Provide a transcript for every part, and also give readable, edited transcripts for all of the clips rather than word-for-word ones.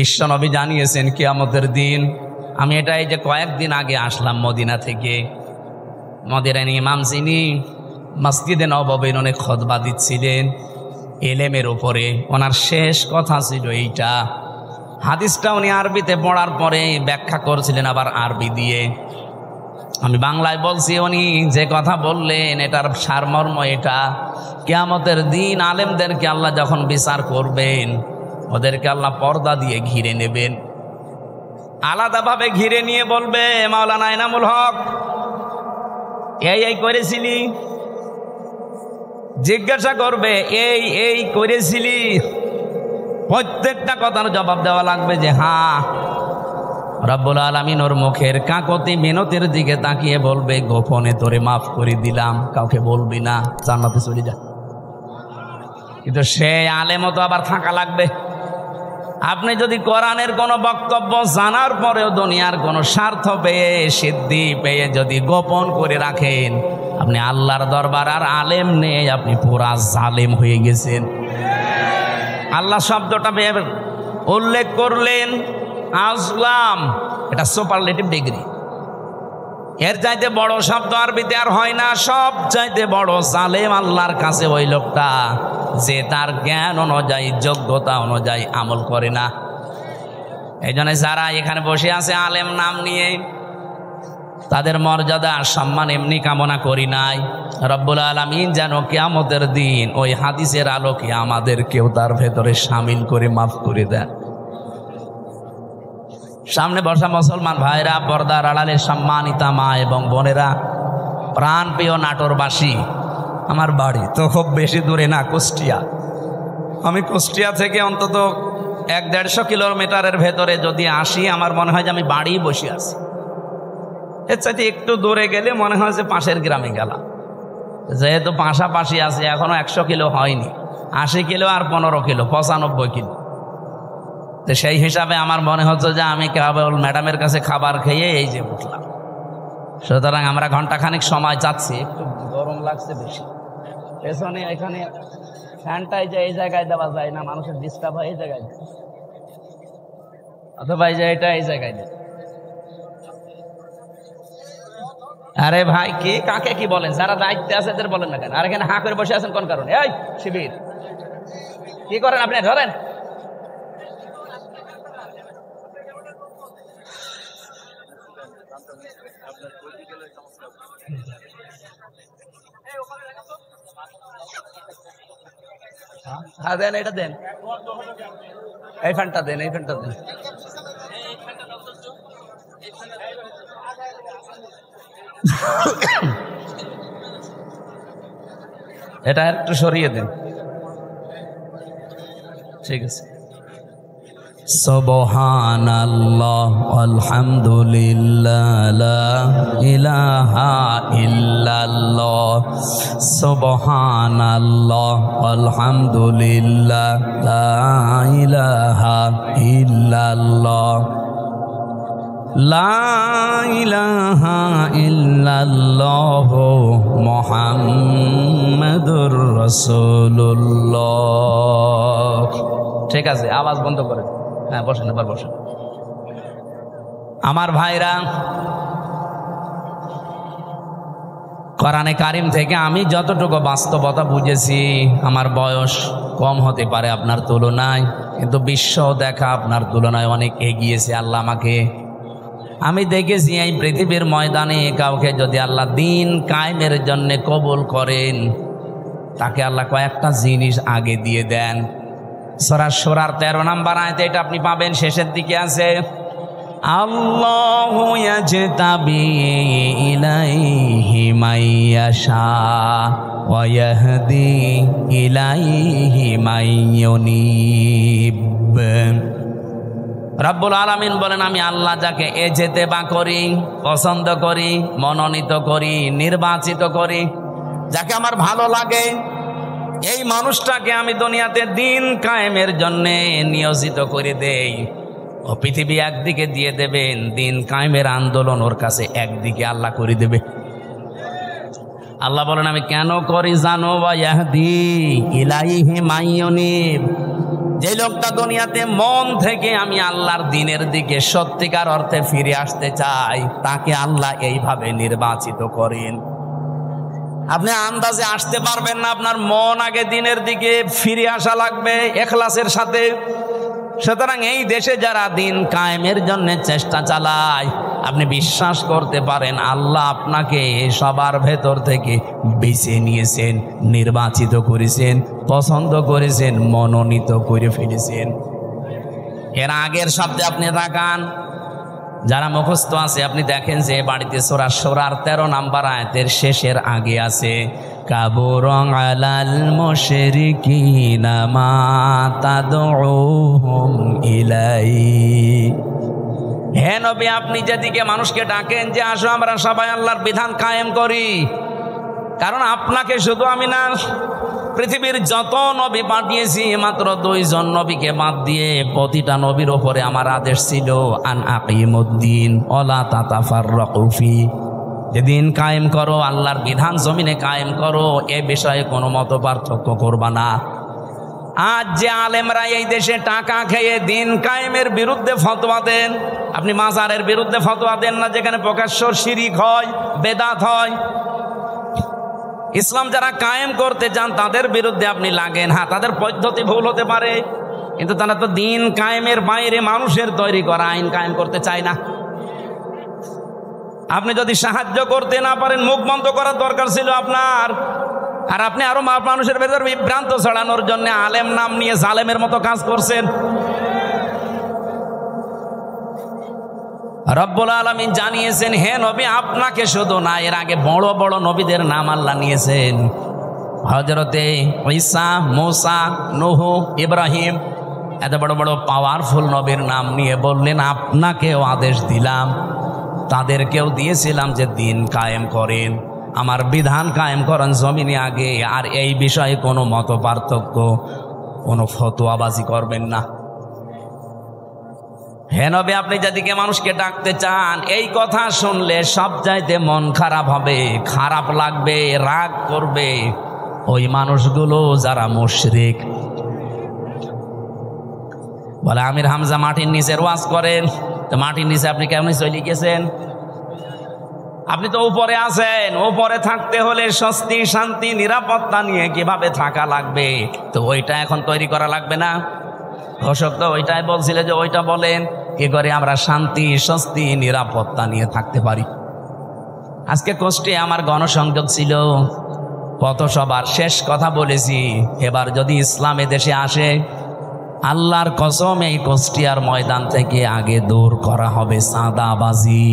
বিশ্বনবী জানিয়েছেন কিয়ামতের দিন। আমি এটা এই যে কয়েকদিন আগে আসলাম মদিনা থেকে, মদিনার ইমাম যিনি মসজিদে নববীর অনেক খুতবা দিচ্ছিলেন এলেমের উপরে, ওনার শেষ কথা ছিল এইটা। হাদিসটা উনি আরবিতে পড়ার পরে ব্যাখ্যা করছিলেন আবার আরবি দিয়ে। আমি বাংলায় বলছি, উনি যে কথা বললেন এটার সারমর্ম এটা, কিয়ামতের দিন আলেমদেরকে আল্লাহ যখন বিচার করবেন ওদেরকে আল্লাহ পর্দা দিয়ে ঘিরে নেবেন, আলাদাভাবে ঘিরে নিয়ে বলবে, মাওলানা এনামুল হক এই করেছিলি, জিজ্ঞাসা করবে এই করেছিলি, প্রত্যেকটা কথার জবাব দেওয়া লাগবে যে হ্যাঁ। রব্বুল আলামিন ওর মুখের কাকতি মিনতির দিকে তাকিয়ে বলবে, গোপনে তোরে মাফ করে দিলাম, কাউকে বলবি না, জান্নাতে চলে যা। কিন্তু সে আলেমও তো আবার থাকা লাগবে। আপনি যদি কোরআনের কোনো বক্তব্য জানার পরেও দুনিয়ার কোনো স্বার্থ পেয়ে সিদ্ধি পেয়ে যদি গোপন করে রাখেন, আপনি আল্লাহর দরবার আর আলেম নেই, আপনি পুরা জালেম হয়ে গেছেন। আল্লাহ শব্দটা উল্লেখ করলেন আজলাম, এটা সুপারলেটিভ ডিগ্রি, এর চাইতে বড় শব্দ আরবিতে আর হয় না। সব চাইতে বড় জালেম আল্লাহর কাছে ওই লোকটা যে তার জ্ঞান অনুযায়ী যোগ্যতা অনুযায়ী আমল করে না। এই জন্য যারা এখানে বসে আছে আলেম নাম নিয়ে, তাদের মর্যাদা আর সম্মান এমনি কামনা করি নাই। রব্বুল আলামিন যেন কিয়ামতের দিন ওই হাদিসের আলোকে আমাদেরকেও তার ভেতরে শামিল করে মাফ করে দেন। সামনে বসা মুসলমান ভাইরা, পর্দার আড়ালে সম্মানিতা মা এবং বোনেরা, প্রাণপ্রিয় নাটোরবাসী, আমার বাড়ি তো খুব বেশি দূরে না, কুষ্টিয়া। আমি কুষ্টিয়া থেকে অন্তত 1-150 কিলোমিটারের ভেতরে যদি আসি, আমার মনে হয় যে আমি বাড়ি বসে আছি। এর চাইতে একটু দূরে গেলে মনে হয় যে পাশের গ্রামে গেলাম। যেহেতু পাশাপাশি আছে, এখনো 100 কিলো হয়নি, 80 কিলো আর 15 কিলো, 95 কিলো। তো সেই হিসাবে আমার মনে হচ্ছে যে আমি কেবল ম্যাডামের কাছে খাবার খেয়ে এই যে উঠলাম। সুতরাং আমরা ঘন্টাখানিক সময় যাচ্ছি, একটু গরম লাগছে বেশি। পেছনে এখানে ফ্যানটাই যে এই জায়গায় দেওয়া যায় না, মানুষের ডিস্টার্ব হয় এই জায়গায়, অথবা এই যে এটা এই জায়গায় দেয়। আরে ভাই, কে কাকে কি বলেন? যারা দায়িত্বে আছে এদের বলেন না কেন? আর এখানে হাঁ করে বসে আছেন কোন কারণে? এই শিবির কি করেন আপনি? ধরেন হ্যাঁ, দেন এটা দেন, এই ফ্যানটা দেন, এই ফ্যানটা দেন। এটা একটু সরিয়ে দেন, ঠিক আছে। সুবহানাল্লাহ আলহামদুলিল্লাহ লা ইলাহা ইল্লাল্লাহ, সুবহানাল্লাহ আলহামদুলিল্লাহ লা ইলাহা ইল্লাল্লাহ, লা ইলাহা ইল্লাল্লাহ মুহাম্মাদুর রাসূলুল্লাহ। ঠিক আছে, আওয়াজ বন্ধ করে। হ্যাঁ, বসেন, এবার বসেন। আমার ভাইরা, কোরআনে কারিম থেকে আমি যতটুকু বাস্তবতা বুঝেছি, আমার বয়স কম হতে পারে আপনার তুলনায়, কিন্তু বিশ্ব দেখা আপনার তুলনায় অনেক এগিয়েছে আল্লাহ আমাকে। আমি দেখেছি এই পৃথিবীর ময়দানে কাউকে যদি আল্লাহ দিন কায়েমের জন্য কবুল করেন, তাকে আল্লাহ কয়েকটা জিনিস আগে দিয়ে দেন। সূরা শূরার 13 নম্বর আয়াতে এটা আপনি পাবেন, শেষের দিকে আছে, আল্লাহু ইয়াজতাবি ইলাইহি মাইয়াশা ওয়া ইয়াহদি ইলাইহি মাইয়ুনিব। রব্বুল আলামিন বলেন, আমি আল্লাহ যাকে এজেতেবা করি, পছন্দ করি, মনোনীত করি, নির্বাচিত করি, যাকে আমার ভালো লাগে, এই মানুষটাকে আমি দুনিয়াতে দিন কায়েমের জন্য নিয়োজিত করে দেই। ও পৃথিবী একদিকে দিয়ে দেবেন, দিন কায়েমের আন্দোলন ওর কাছে একদিকে আল্লাহ করে দেবে। আল্লাহ বলেন, আমি কেন করি জানো? ওয়া ইয়াহদি ইলাইহি মাইয়ুনিব, যে লোকটা দুনিয়াতে মন থেকে আমি আল্লাহর দ্বীনের দিকে সত্যিকার অর্থে ফিরে আসতে চাই, তাকে আল্লাহ এইভাবে নির্বাচিত করেন। আপনি আন্দাজে আসতে পারবেন না, আপনার মন আগে দ্বীনের দিকে ফিরে আসা লাগবে ইখলাসের সাথে। সুতরাং এই দেশে যারা দ্বীন কায়েমের জন্য চেষ্টা চালায়, আপনি বিশ্বাস করতে পারেন আল্লাহ আপনাকে সবার ভেতর থেকে বেছে নিয়েছেন, নির্বাচিত করেছেন, পছন্দ করেছেন, মনোনীত করে ফেলেছেন। এর আগের শব্দে আপনি তাকান, যারা মুখস্থ আছে আপনি দেখেন যে বাড়িতে সূরা শুরার 13 নম্বর আয়াতের শেষের আগে আছে কাবুরং আলাল মুশরিকিনা মা তাদউহুম ইলাই। হে নবী, আপনি যেদিকে মানুষকে ডাকেন যে আসো আমরা সবাই আল্লাহর বিধান কায়েম করি, কারণ আপনাকে শুধু আমি না, পৃথিবীর যত নবী পাঠিয়েছি মাত্র 2 জন নবীকে বাদ দিয়ে প্রতিটা নবীর ওপরে আমার আদেশ ছিল আন আকিমুদ্দিন ওয়ালা তাতাফাররাকু ফি, যে দিন কায়েম করো, আল্লাহর বিধান জমিনে কায়েম করো, এ বিষয়ে কোনো মত পার্থক্য করবা না। আজ যে আলেমরা এই দেশে টাকা খেয়ে দিন কায়েমের বিরুদ্ধে ফতোয়া দেন, আপনি মাজারের বিরুদ্ধে ফতোয়া দেন না যেখানে প্রকাশ্য শিরিক হয়, বেদাত হয়। ইসলাম যারা কায়েম করতে চান তাদের বিরুদ্ধে আপনি লাগেন। হ্যাঁ, তাদের পদ্ধতি ভুল হতে পারে, কিন্তু তারা তো দিন কায়েমের বাইরে মানুষের তৈরি করা আইন কায়েম করতে চায় না। আপনি যদি সাহায্য করতে না পারেন, মুখ বন্ধ করার দরকার ছিল আপনার। আর আপনি আরো মানুষের ভেতর বিভ্রান্ত ছড়ানোর জন্য আলেম নাম নিয়ে জালেমের মতো কাজ করছেন। রব্বুল আলামিন জানিয়েছেন, হে নবী, আপনাকে শুধু না, এর আগে বড় বড় নবীদের নাম আল্লাহ নিয়েছেন। হযরতে ঈসা, মূসা, নূহ, ইব্রাহিম, এত বড় বড় পাওয়ারফুল নবীর নাম নিয়ে বললেন আপনাকেও আদেশ দিলাম, তাদেরকেও দিয়েছিলাম যে দিন কায়েম করেন, আমার বিধান কায়েম করেন জমিনে আগে, আর এই বিষয়ে কোনো মত পার্থক্য, কোনো ফতোয়াবাজি করবেন না। হে নবী, আপনি যেদিকে মানুষকে ডাকতে চান, এই কথা শুনলে সব চাইতে মন খারাপ হবে, খারাপ লাগবে, রাগ করবে ওই মানুষগুলো যারা মুশরিক। বলে আমির হামজা মাটির নিচের ওয়াজ করেন, তো মাটির নিচে আপনি কেমন চলে গেছেন? আপনি তো উপরে আছেন, উপরে থাকতে হলে স্বস্তি, শান্তি, নিরাপত্তা নিয়ে কিভাবে থাকা লাগবে, তো ওইটা এখন তৈরি করা লাগবে না? ঘোষক তো ওইটাই বলছিল যে ওইটা বলেন, কি করে আমরা শান্তি, স্বস্তি, নিরাপত্তা নিয়ে থাকতে পারি। আজকে কষ্টে আমার গণসংযোগ ছিল, কত সবার শেষ কথা বলেছি, এবার যদি ইসলাম দেশে আসে, আল্লাহর কসম এই কুষ্টিয়ার ময়দান থেকে আগে দূর করা হবে চাঁদাবাজি।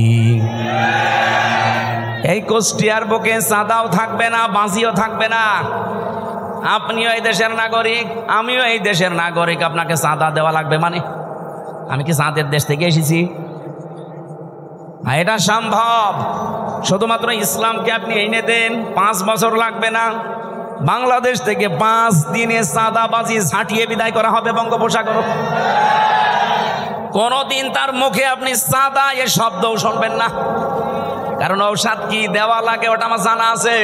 এই কুষ্টিয়ার বুকে চাঁদাও থাকবে না, বাজিও থাকবে না। আপনিও এই দেশের নাগরিক, আমিও এই দেশের নাগরিক, আপনাকে চাঁদা দেওয়া লাগবে মানে? আমি কি চাঁদের দেশ থেকে এসেছি? এটা সম্ভব, শুধুমাত্র ইসলামকে আপনি এনে দেন, 5 বছর লাগবে না। বাংলাদেশ থেকে 5 দিনে চাঁদাবাজি ঝাঁটিয়ে বিদায় করা হবে বঙ্গোপসাগর। কোনদিন তার মুখে আপনি চাঁদা এ শব্দও শুনবেন না, কারণ ঔষধ কি দেওয়া লাগে ওটা আমার জানা আছে।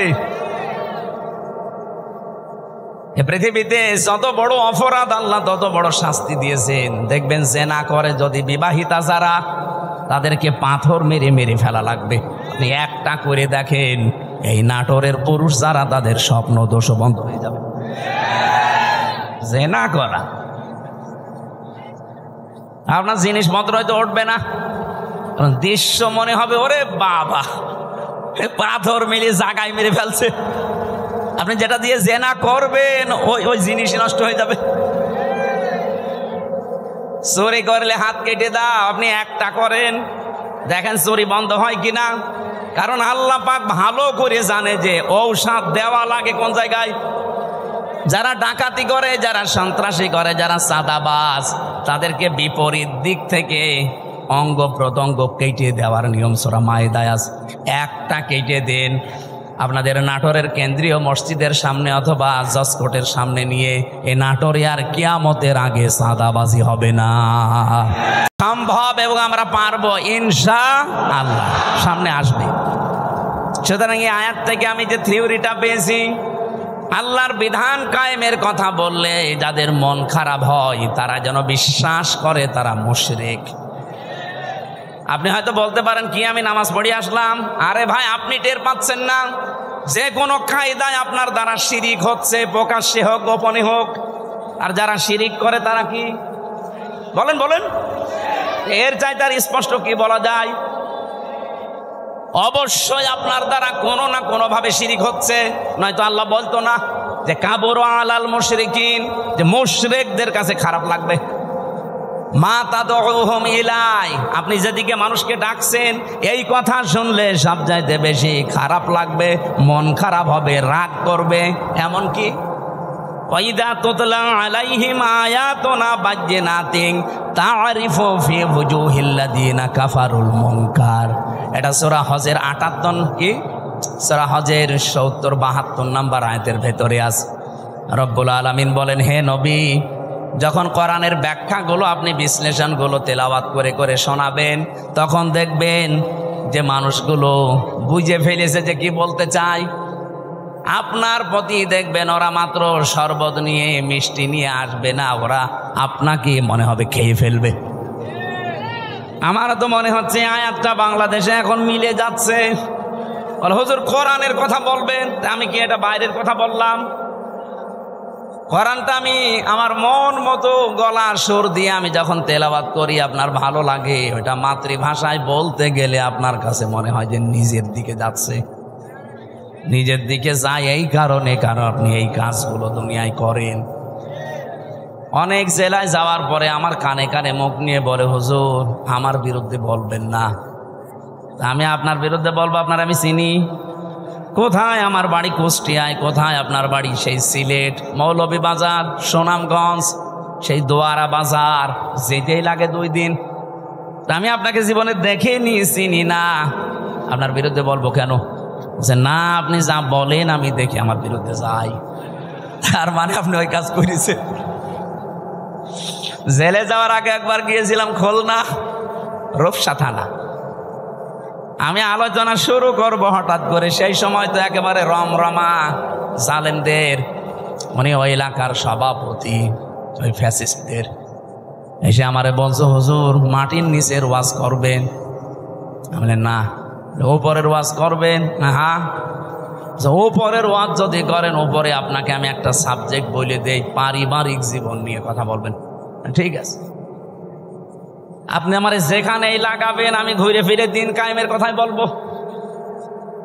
পৃথিবীতে যত বড় অপরাধ আল্লাহ তত বড় শাস্তি দিয়েছেন। দেখবেন জেনা করে যদি বিবাহিতা যারা, তাদেরকে পাথর মেরে মেরে ফেলা লাগবে। আপনি একটা করে দেখেন, এই নাটোরের পুরুষ যারা, তাদের স্বপ্ন দোষ বন্ধ হয়ে যাবে। জেনা করা, আপনার জিনিসপত্র হয়তো উঠবে না, দৃশ্য মনে হবে ওরে বাবা, পাথর মেরে জাগায় মেরে ফেলছে। আপনি যেটা দিয়ে জেনা করবেন ওই জিনিস নষ্ট হয়ে যাবে। চুরি করলে হাত কেটে দাও, আপনি একটা করেন, দেখেন চুরি বন্ধ হয় কিনা। কারণ আল্লাহ পাক ভালো করে জানে যে ঔষধ দেওয়া লাগে কোন জায়গায়। যারা ডাকাতি করে, যারা সন্ত্রাসী করে, যারা চাঁদাবাজ, তাদেরকে বিপরীত দিক থেকে অঙ্গ প্রত্যঙ্গ কেটে দেওয়ার নিয়ম সূরা মায়েদায় আছে। একটা কেটে দেন, আপনাদের নাটোরের কেন্দ্রীয় মসজিদের সামনে অথবা জজকোর্টের সামনে নিয়ে, এই নাটোরে আর কিয়ামতের আগে চাঁদাবাজি হবে না। সম্ভব, এবং আমরা পারবো ইনশাআল্লাহ, সামনে আসবে। সুতরাং এই আয়াত থেকে আমি যে থিওরিটা পেয়েছি, আল্লাহর বিধান কায়েমের কথা বললে যাদের মন খারাপ হয় তারা যেন বিশ্বাস করে তারা মুশরিক। আপনি হয়তো বলতে পারেন কি আমি নামাজ পড়ে আসলাম, আরে ভাই আপনি টের পাচ্ছেন না যে কোনো কায়দায় আপনার দ্বারা শিরিক হচ্ছে, প্রকাশ্যে হোক গোপনে হোক। আর যারা শিরিক করে তারা কি বলেন বলেন, এর চাইতে আর স্পষ্ট কি বলা যায়? অবশ্যই আপনার দ্বারা কোনো না কোনো ভাবে শিরিক হচ্ছে, নয়তো আল্লাহ বলতো না যে কাবুর আলাল মুশরিকিন, যে মুশরিকদের কাছে খারাপ লাগবে। মা তাদউহুম ইলাই, আপনি যেদিকে মানুষকে ডাকছেন এই কথা শুনলে সবচাইতে বেশি খারাপ লাগবে, মন খারাপ হবে, রাগ করবে। এমনকি ওয়াইদা তুতলা আলাইহিম আয়াতুনা বাজ্জিনাতিন তা'রিফু ফি ওয়ুজুহিল্লাযিনা কাফারুল মুনকার। এটা সূরা হজের 58 কি সূরা হজের 70-72 নম্বর আয়াতের ভেতরে আছে। রব্বুল আলামিন বলেন, হে নবী, যখন কোরআনের ব্যাখ্যাগুলো আপনি বিশ্লেষণগুলো তেলাওয়াত করে করে শোনাবেন, তখন দেখবেন যে মানুষগুলো বুঝে ফেলেছে যে কি বলতে চায়। আপনার প্রতি দেখবেন ওরা মাত্র শরবত নিয়ে মিষ্টি নিয়ে আসবে না, ওরা আপনাকে মনে হবে খেয়ে ফেলবে। আমার তো মনে হচ্ছে আয়াতটা বাংলাদেশে এখন মিলে যাচ্ছে। বলে হুজুর কোরআনের কথা বলবেন, আমি কি এটা বাইরের কথা বললাম? কোরআনটা আমি আমার মন মতো গলা সুর দিয়ে আমি যখন তেলাওয়াত করি আপনার ভালো লাগে। ওটা মাতৃভাষায় বলতে গেলে আপনার কাছে মনে হয় যে নিজের দিকে যাচ্ছে, নিজের দিকে যায়। এই কারণে কারণ আপনি এই কাজগুলো দুনিয়ায় করেন। অনেক জেলায় যাওয়ার পরে আমার কানে কানে মুখ নিয়ে বলে, হুজুর আমার বিরুদ্ধে বলবেন না। আমি আপনার বিরুদ্ধে বলবো? আপনার আমি চিনি। কোথায় আমার বাড়ি কুষ্টিয়ায়, কোথায় আপনার বাড়ি সেই সিলেট, মৌলভীবাজার, সুনামগঞ্জ, সেই দোয়ারা বাজার, যেতেই লাগে 2 দিন। আমি আপনাকে জীবনে দেখিনি, চিনি না, আপনার বিরুদ্ধে বলবো কেন? যে না, আপনি যা বলেন আমি দেখি আমার বিরুদ্ধে যাই। তার মানে আপনি ওই কাজ করেছেন। জেলে যাওয়ার আগে একবার গিয়েছিলাম খুলনা রূপসা থানা। আমি আলোচনা শুরু করব হঠাৎ করে, সেই সময় তো একেবারে রমরমা জালেমদের, উনি ওই এলাকার সভাপতি, ওই ফ্যাসিস্টদের এসে আমারে বলছো, হুজুর মাটির নিচের ওয়াজ করবেন? আমি না। ওপরের ওয়াজ করবেন? হ্যাঁ। ওপরের ওয়াজ যদি করেন, ওপরে আপনাকে আমি একটা সাবজেক্ট বলে দেই, পারিবারিক জীবন নিয়ে কথা বলবেন। ঠিক আছে, আপনি আমার যেখানেই লাগাবেন আমি ঘুরে ফিরে দিন কায়েমের কথাই বলবো,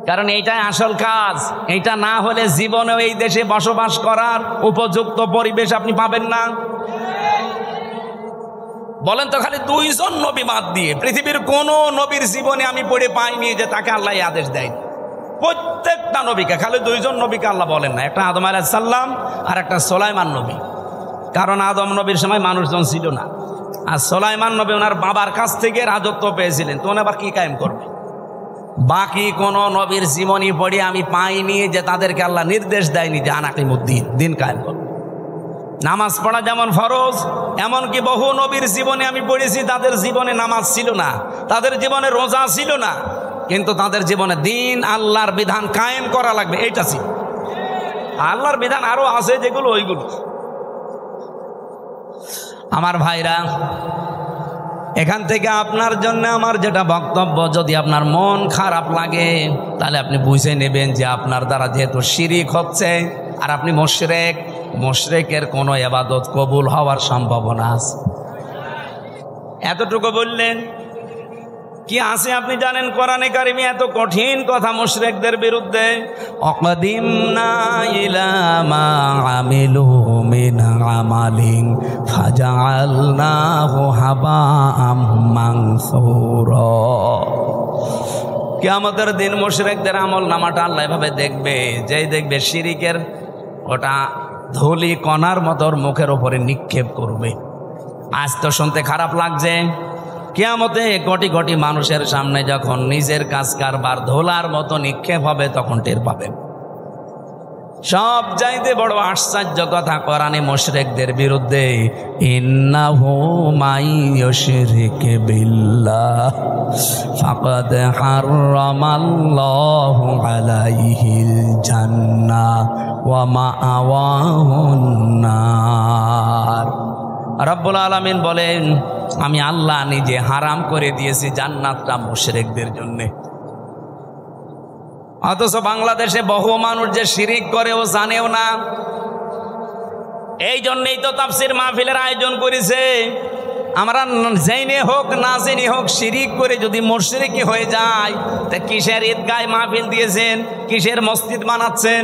কারণ এইটাই আসল কাজ। এইটা না হলে জীবনেও এই দেশে বসবাস করার উপযুক্ত পরিবেশ আপনি পাবেন না। বলেন তো, খালি 2 জন নবী বাদ দিয়ে পৃথিবীর কোন নবীর জীবনে আমি পড়ে পাইনি যে তাকে আল্লাহ আদেশ দেয়। প্রত্যেকটা নবীকে, খালি 2 জন নবীকে আল্লাহ বলেন না, একটা আদম আলাইহিস সালাম আর একটা সুলাইমান নবী। কারণ আদম নবীর সময় মানুষজন ছিল না, আর সুলাইমান নবী ওনার বাবার কাছ থেকে রাজত্ব পেয়েছিলেন, তো উনি আবার কি কায়েম করবে? বাকি কোন নবীর জীবনী পড়ে আমি পাইনি যে তাদেরকে আল্লাহ নির্দেশ দেয়নি যে আনাকিমুদ্দিন, দিন কায়েম করবে। নামাজ পড়া যেমন ফরজ, এমনকি বহু নবীর জীবনে আমি পড়েছি তাদের জীবনে নামাজ ছিল না, তাদের জীবনে রোজা ছিল না, কিন্তু তাদের জীবনে দিন আল্লাহর বিধান কায়েম করা লাগবে এইটা ছিল। আল্লাহর বিধান আরো আছে যেগুলো, ওইগুলো। আমার ভাইরা, এখান থেকে আপনার জন্য আমার যেটা বক্তব্য, যদি আপনার মন খারাপ লাগে তাহলে আপনি বুঝে নেবেন যে আপনার দ্বারা যেহেতু শিরিক হচ্ছে আর আপনি মুশরিক, মুশরিকের কোনো ইবাদত কবুল হওয়ার সম্ভাবনা আছে। এতটুকু বললেন কি আছে আপনি জানেন? কোরআনে কারিমে এত কঠিন কথা মুশরিকদের বিরুদ্ধে, অকদিমনা ইলা মা আমিলু মিন আমালিন ফাজআলনাহু হাবাআম মানসুরা। কিয়ামতের দিন মুশরিকদের আমল নামাটা আল্লাহ এভাবে দেখবে, যেই দেখবে শিরিকের ওটা ধুলি কণার মতো মুখের উপরে নিক্ষেপ করবে। আজ তো শুনতে খারাপ লাগছে, কিয়ামতে কোটি কোটি মানুষের সামনে যখন নিজের কাজ কারবার ধোলার মতো নিক্ষেপ হবে তখন টের পাবেন। সব চাইতে বড় আশ্চর্য কথা কোরআনে মুশরিকদের বিরুদ্ধে, ইন্নাহু মাইয়ুশরিক বিল্লাহ ফাকাদ হারামাল্লাহু আলাইহিল জান্নাহ ওয়া মাআওয়াহুন নার। রব্বুল আলামিন বলেন, আমি আল্লাহ নিজে হারাম করে দিয়েছি জান্নাতটা মুশরিকদের জন্য। অথচ বাংলাদেশে বহু মানুষ যে শিরিক করে ও জানেও না। এই জন্যই তো তাফসীর মাহফিলের আয়োজন করেছে। আমরা জেনে হোক না জেনে হোক শিরিক করে যদি মুশরিকি হয়ে যায়, তা কিসের ঈদগাহ মাহফিল দিয়েছেন, কিসের মসজিদ বানাচ্ছেন?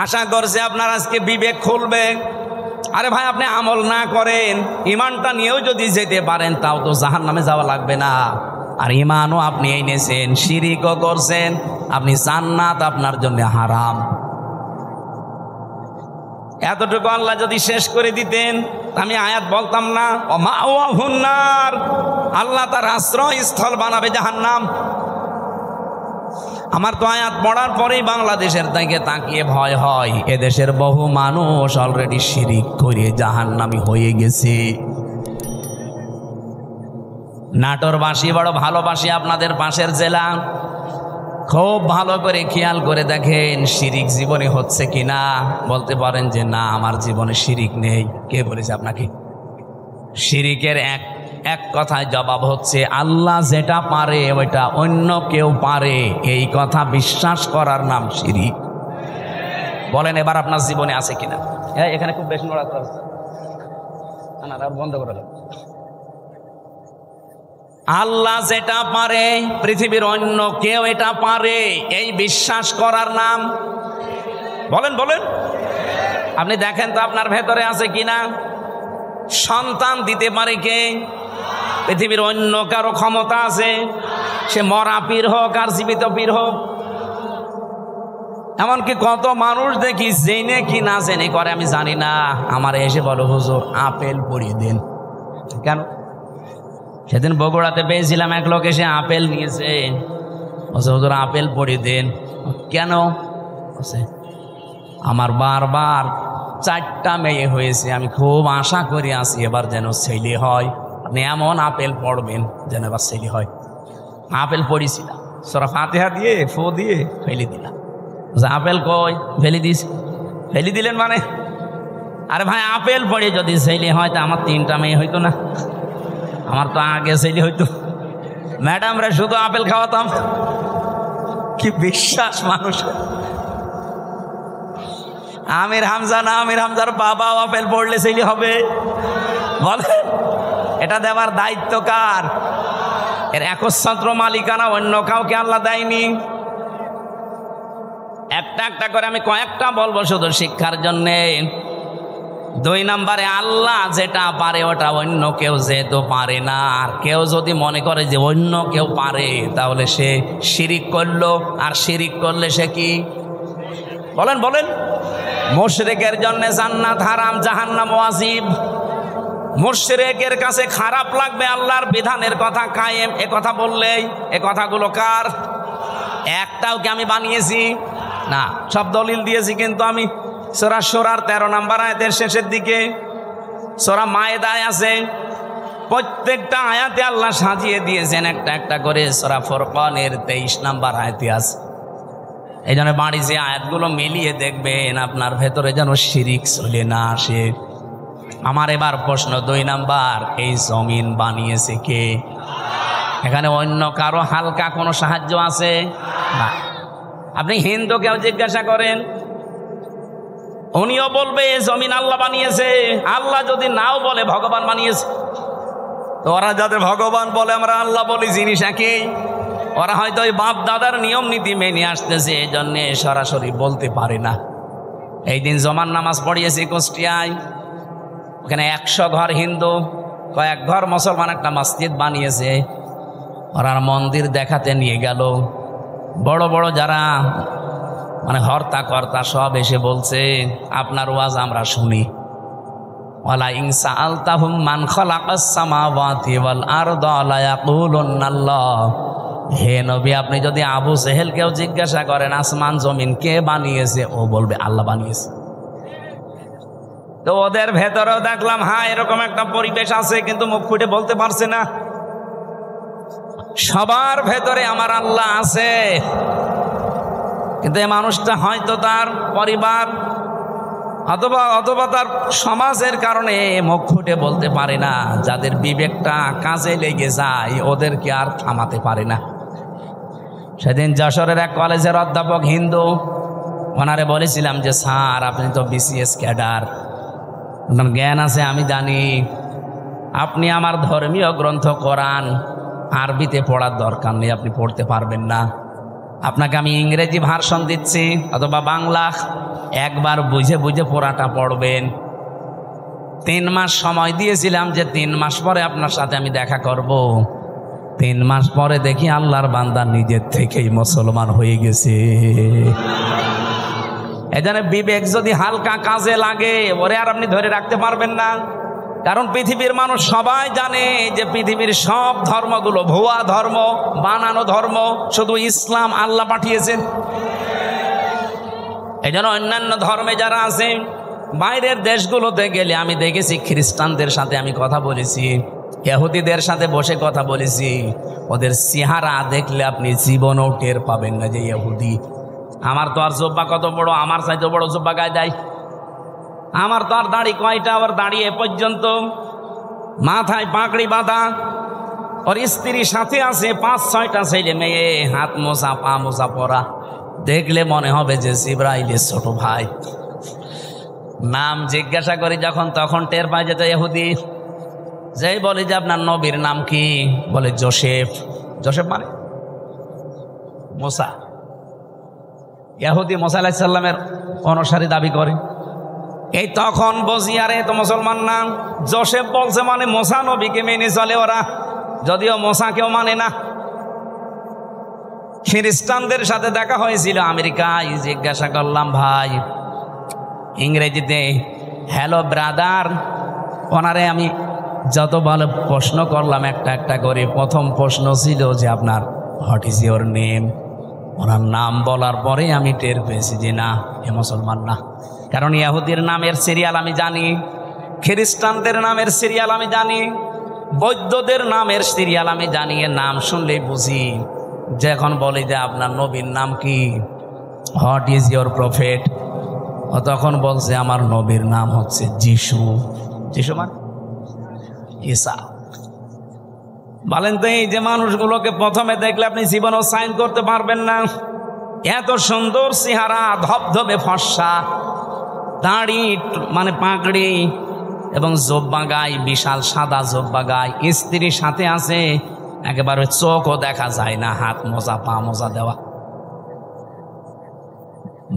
আশা করছে আপনার আজকে বিবেক খুলবে। আরে ভাই, আপনি আমল না করেন, ইমানটা নিয়েও যদি যেতে পারেন, তাও তো জাহান্নামে যাওয়া লাগবে না। আর ইমানও আপনি এনেছেন, শিরিকও করছেন, আপনি জান্নাত আপনার জন্য হারাম। এতটুকু আল্লাহ যদি শেষ করে দিতেন, আমি আয়াত বলতাম না, ও মাওয়াহুন নার, আল্লাহ তার আশ্রয়স্থল বানাবে জাহান্নাম। আমার তো আয়াত পড়ার পরেই বাংলাদেশের দিকে তাকিয়ে ভয় হয়। এদেশের বহু মানুষ অলরেডি শিরিক করে জাহান্নামী হয়ে গেছে। নাটোরবাসী বড় ভালোবাসি আপনাদের পাশের জেলা। খুব ভালো করে খেয়াল করে দেখেন শিরিক জীবনে হচ্ছে কিনা। বলতে পারেন যে না, আমার জীবনে শিরিক নেই। কে বলেছে আপনাকে? শিরিকের এক কথায় জবাব হচ্ছে, আল্লাহ যেটা পারে ওইটা অন্য কেউ পারে, এই কথা বিশ্বাস করার নাম শিরিক। বলেন এবার আপনার জীবনে আছে কিনা? এখানে খুব বেশি নড়াচড়া হচ্ছে না, বন্ধ করে দেন। আল্লাহ যেটা পারে পৃথিবীর অন্য কেউ এটা পারে, এই বিশ্বাস করার নাম, বলেন বলেন, আপনি দেখেন তো আপনার ভেতরে আছে কিনা। সন্তান দিতে পারে কে? পৃথিবীর অন্য কারো ক্ষমতা আছে? সে মরা পীর হোক আর জীবিত পীর হোক। এমনকি কত মানুষ দেখি জেনে কি না জেনে করে আমি জানি না, আমার এসে বলো হুজুর আপেল পড়িয়ে দিন। কেন? সেদিন বগুড়াতে পেয়েছিলাম, এক লোক এসে আপেল নিয়েছে, হুজুর আপেল পড়িয়ে দেন। কেন? আমার বারবার 4টা মেয়ে হয়েছে, আমি খুব আশা করে আসি এবার যেন ছেলে হয়। আপনি এমন আপেল পড়বেন যেন এবার ছেলে হয়। আপেল পড়িয়েছিলাম, সূরা ফাতিহা দিয়ে ফু দিয়ে ফেলে দিলাম। আপেল কই? ফেলে দিস। ফেলে দিলেন মানে? আরে ভাই, আপেল পড়ে যদি ছেলে হয় তা আমার 3টা মেয়ে হইতো না? আমার তো আগে ছেলে হইতো। ম্যাডামরা শুধু আপেল খাওয়াতাম। কি বিশ্বাস মানুষের! আমির হামজা না, আমির হামজার বাবা আপেল পড়লে ছেলে হবে? বলেন, এটা দেওয়ার দায়িত্ব কার? এর একচ্ছত্র মালিকানা অন্য কাউকে আল্লাহ দেয়নি। একটা একটা করে আমি কয়েকটা বলবো শুধু শিক্ষার জন্যে। 2 নম্বরে, আল্লাহ যেটা পারে ওটা অন্য কেউ যেহেতু পারে না। আর কেউ যদি মনে করে যে অন্য কেউ পারে, তাহলে সে শিরিক করলো। আর শিরিক করলে সে কি? বলেন বলেন। মুশরিকের জন্য জান্নাত হারাম, জাহান্নাম ওয়াজিব। মুশরিকের কাছে খারাপ লাগবে আল্লাহর বিধানের কথা কায়েম এ কথা বললেই। এ কথাগুলো কার? একটাও কি আমি বানিয়েছি? না, সব দলিল দিয়েছি। কিন্তু আমি সূরা শুরার 13 নম্বর আয়াতের শেষের দিকে, সূরা মায়েদায় আছে, প্রত্যেকটা আয়াতে আল্লাহ সাজিয়ে দিয়েছেন একটা একটা করে। সূরা ফুরকানের 23 নম্বর আয়াতে আছে। এই জন্য বাড়ি যে আয়াতগুলো মিলিয়ে দেখবেন আপনার ভেতরে যেন শিরিক চলে না আসে। আমার এবার প্রশ্ন 2 নাম্বার, এই জমিন বানিয়েছে কে? এখানে অন্য কারো হালকা কোনো সাহায্য আছে না। আপনি হিন্দুকেও জিজ্ঞাসা করেন, উনিও বলবে এই জমিন আল্লাহ বানিয়েছে। আল্লাহ যদি নাও বলে ভগবান বানিয়েছে। তো ওরা যাদের ভগবান বলে, আমরা আল্লাহ বলি, জিনিস একই। ওরা হয়তো ওই বাপ দাদার নিয়ম নীতি মেনে আসতেছে, এই জন্যে সরাসরি বলতে পারে না। এই দিন জমার নামাজ পড়িয়েছি কুষ্টিয়ায়। ওখানে 100 ঘর হিন্দু, কয়েক ঘর মুসলমান একটা মসজিদ বানিয়েছে। ওরা মন্দির দেখাতে নিয়ে গেল। বড় বড় যারা মানে হর্তা কর্তা সব এসে বলছে, আপনার ওয়াজ আমরা শুনি। ওয়ালা ইন সাআলতাহুম মান খালাকাস সামাওয়াতি ওয়াল আরদা লা ইয়াকুলুন্না আল্লাহ। হে নবী, আপনি যদি আবু সেহেলকেও জিজ্ঞাসা করেন আসমান জমিন কে বানিয়েছে, ও বলবে আল্লাহ বানিয়েছে। তো ওদের ভেতরেও দেখলাম হ্যাঁ এরকম একটা পরিবেশ আছে, কিন্তু মুখ ফুটে বলতে পারছে না। সবার ভেতরে আমার আল্লাহ আছে, কিন্তু এই মানুষটা হয়তো তার পরিবার অথবা তার সমাজের কারণে মুখ ফুটে বলতে পারে না। যাদের বিবেকটা কাজে লেগে যায় ওদেরকে আর থামাতে পারে না। সেদিন যশোরের এক কলেজের অধ্যাপক হিন্দু, ওনারে বলেছিলাম যে স্যার আপনি তো বিসিএস ক্যাডার, আপনার জ্ঞান আছে আমি জানি, আপনি আমার ধর্মীয় গ্রন্থ কোরআন আরবিতে পড়ার দরকার নেই, আপনি পড়তে পারবেন না, আপনাকে আমি ইংরেজি ভার্সন দিচ্ছি অথবা বাংলা, একবার বুঝে বুঝে পড়াটা পড়বেন। 3 মাস সময় দিয়েছিলাম যে 3 মাস পরে আপনার সাথে আমি দেখা করব। 3 মাস পরে দেখি আল্লাহর বান্দা নিজের থেকেই মুসলমান হয়ে গেছে। এজন্য বিবেক যদি হালকা কাজে লাগে ওরে আর আপনি ধরে রাখতে পারবেন না। কারণ পৃথিবীর মানুষ সবাই জানে যে পৃথিবীর সব ধর্মগুলো ভুয়া ধর্ম, বানানো ধর্ম, শুধু ইসলাম আল্লাহ পাঠিয়েছেন। এই জন্য অন্যান্য ধর্মে যারা আছে বাইরের দেশগুলোতে গেলে আমি দেখেছি খ্রিস্টানদের সাথে আমি কথা বলেছি, ইহুদিদের সাথে বসে কথা বলেছি, ওদের চেহারা দেখলে আপনি জীবনও টের পাবেন না যে ইহুদি। আমার তো আর জব্বা কত বড়, আমার চাইতে বড় জব্বা গায়ে দেয়। আমার তো আর দাড়ি কয়টা, আবার দাঁড়িয়ে পর্যন্ত মাথায় পাগড়ি বাঁধা, ওর স্ত্রীর সাথে আছে 5-6টা ছেলে মেয়ে, হাত মোছা পা মোছা পরা, দেখলে মনে হবে যে জিবরাইলের ছোট ভাই। নাম জিজ্ঞাসা করি যখন তখন টের পাই যেত ইহুদি। যেই বলি যে আপনার নবীর নাম কি, বলে জোসেফ। জোসেফ মানে মোসা। ইহুদি মোসা আলাইহিস সালামের অনুসারী দাবি করে। এই তখন বুঝি আরে তো মুসলমান নাম। জোসেফ বলছে মানে মোসা নবীকে মেনে চলে ওরা, যদিও মোসা কেউ মানে না। খ্রিস্টানদের সাথে দেখা হয়েছিল আমেরিকায়, জিজ্ঞাসা করলাম ভাই ইংরেজিতে হ্যালো ব্রাদার, ওনারে আমি যত ভালো প্রশ্ন করলাম একটা একটা করে। প্রথম প্রশ্ন ছিল যে আপনার হোয়াট ইজ ইউর নেম। ওনার নাম বলার পরে আমি টের পেয়েছি যে না এ মুসলমান না। কারণ ইহুদির নামের সিরিয়াল আমি জানি, খ্রিস্টানদের নামের সিরিয়াল আমি জানি, বৌদ্ধদের নামের সিরিয়াল আমি জানি। এর নাম শুনলেই বুঝি। যখন বলি যে আপনার নবীর নাম কি, হোয়াট ইজ ইউর প্রফেট, ও তখন বলছে আমার নবীর নাম হচ্ছে যিশু। যিশু মানে ঈসা। বলেন তো এই যে মানুষগুলোকে প্রথমে দেখলে আপনি জীবনও সাইন করতে পারবেন না। এত সুন্দর চেহারা, ধবধবে ফর্সা, দাড়ি মানে পাগড়ি এবং জব্বা গায়ে, বিশাল সাদা জব্বা গায়ে, স্ত্রীর সাথে আছে, একেবারে চোখও দেখা যায় না, হাত মোজা পা মোজা দেওয়া।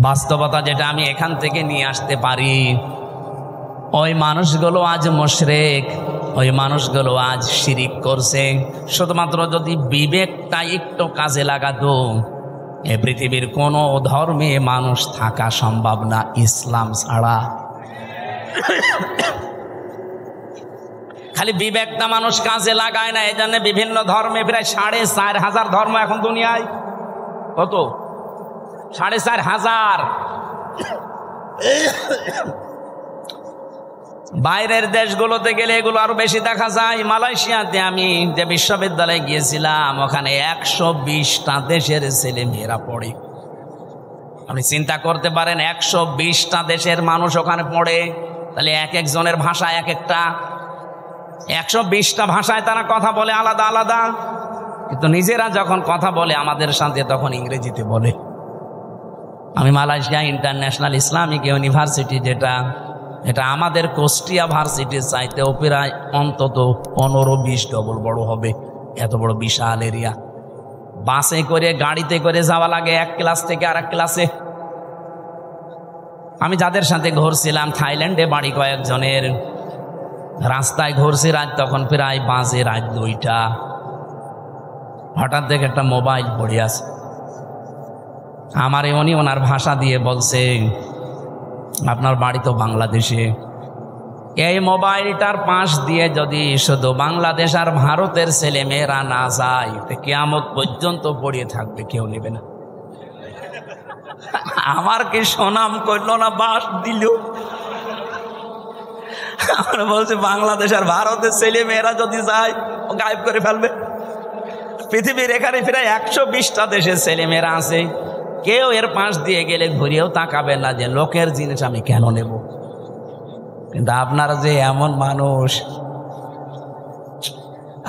বাস্তবতা যেটা আমি এখান থেকে নিয়ে আসতে পারি, ওই মানুষগুলো আজ মুশরিক, ওই মানুষগুলো আজ শিরিক করছে। শুধুমাত্র যদি বিবেকটা একটু কাজে লাগাতো এ পৃথিবীর কোনো ধর্মে মানুষ থাকা সম্ভব না ইসলাম ছাড়া। খালি বিবেকটা মানুষ কাজে লাগায় না, এই জন্য বিভিন্ন ধর্মে প্রায় 4,500 ধর্ম এখন দুনিয়ায়। কত? 4,500। বাইরের দেশগুলোতে গেলে এগুলো আরো বেশি দেখা যায়। মালয়েশিয়াতে আমি যে বিশ্ববিদ্যালয়ে গিয়েছিলাম ওখানে 120টা দেশের ছেলে মেয়েরা পড়ে। আপনি চিন্তা করতে পারেন 120টা দেশের মানুষ ওখানে পড়ে, তাহলে এক একজনের ভাষা এক একটা, 120টা ভাষায় তারা কথা বলে আলাদা আলাদা, কিন্তু নিজেরা যখন কথা বলে আমাদের সাথে তখন ইংরেজিতে বলে। আমি মালয়েশিয়া ইন্টারন্যাশনাল ইসলামিক ইউনিভার্সিটি, এটা আমাদের কুষ্টিয়া ভার্সিটির চাইতেও প্রায় অন্তত 15-20 ডবল বড় হবে, এত বড় বিশাল এরিয়া। বাসে করে গাড়িতে করে যাওয়া লাগে এক ক্লাস থেকে আর এক ক্লাসে। আমি যাদের সাথে ঘুরছিলাম থাইল্যান্ডে বাড়ি কয়েকজনের, রাস্তায় ঘুরছি রাত তখন প্রায় বাজে রাত 2টা। হঠাৎ দেখে একটা মোবাইল পড়ে আছে, আমারে উনি ওনার ভাষা দিয়ে বলছে আপনার বাড়ি তো বাংলাদেশে, এই মোবাইলটার পাশ দিয়ে যদি শুধু বাংলাদেশ আর ভারতের ছেলে মেয়েরা না যায়, কিয়ামত পর্যন্ত পড়িয়ে থাকবে, কেউ নেবে না। আমার কি সুনাম করলো না, বাস দিল। আমরা বলছি বাংলাদেশ আর ভারতের ছেলে মেয়েরা যদি যায়, ও গায়েব করে ফেলবে। পৃথিবীর এখানে প্রায় 120টা দেশের ছেলে মেয়েরা আছে, কেউ এর পাশ দিয়ে গেলে ঘুরিয়েও তাকাবে না যে লোকের জিনিস আমি কেন নেব। কিন্তু আপনারা যে এমন মানুষ,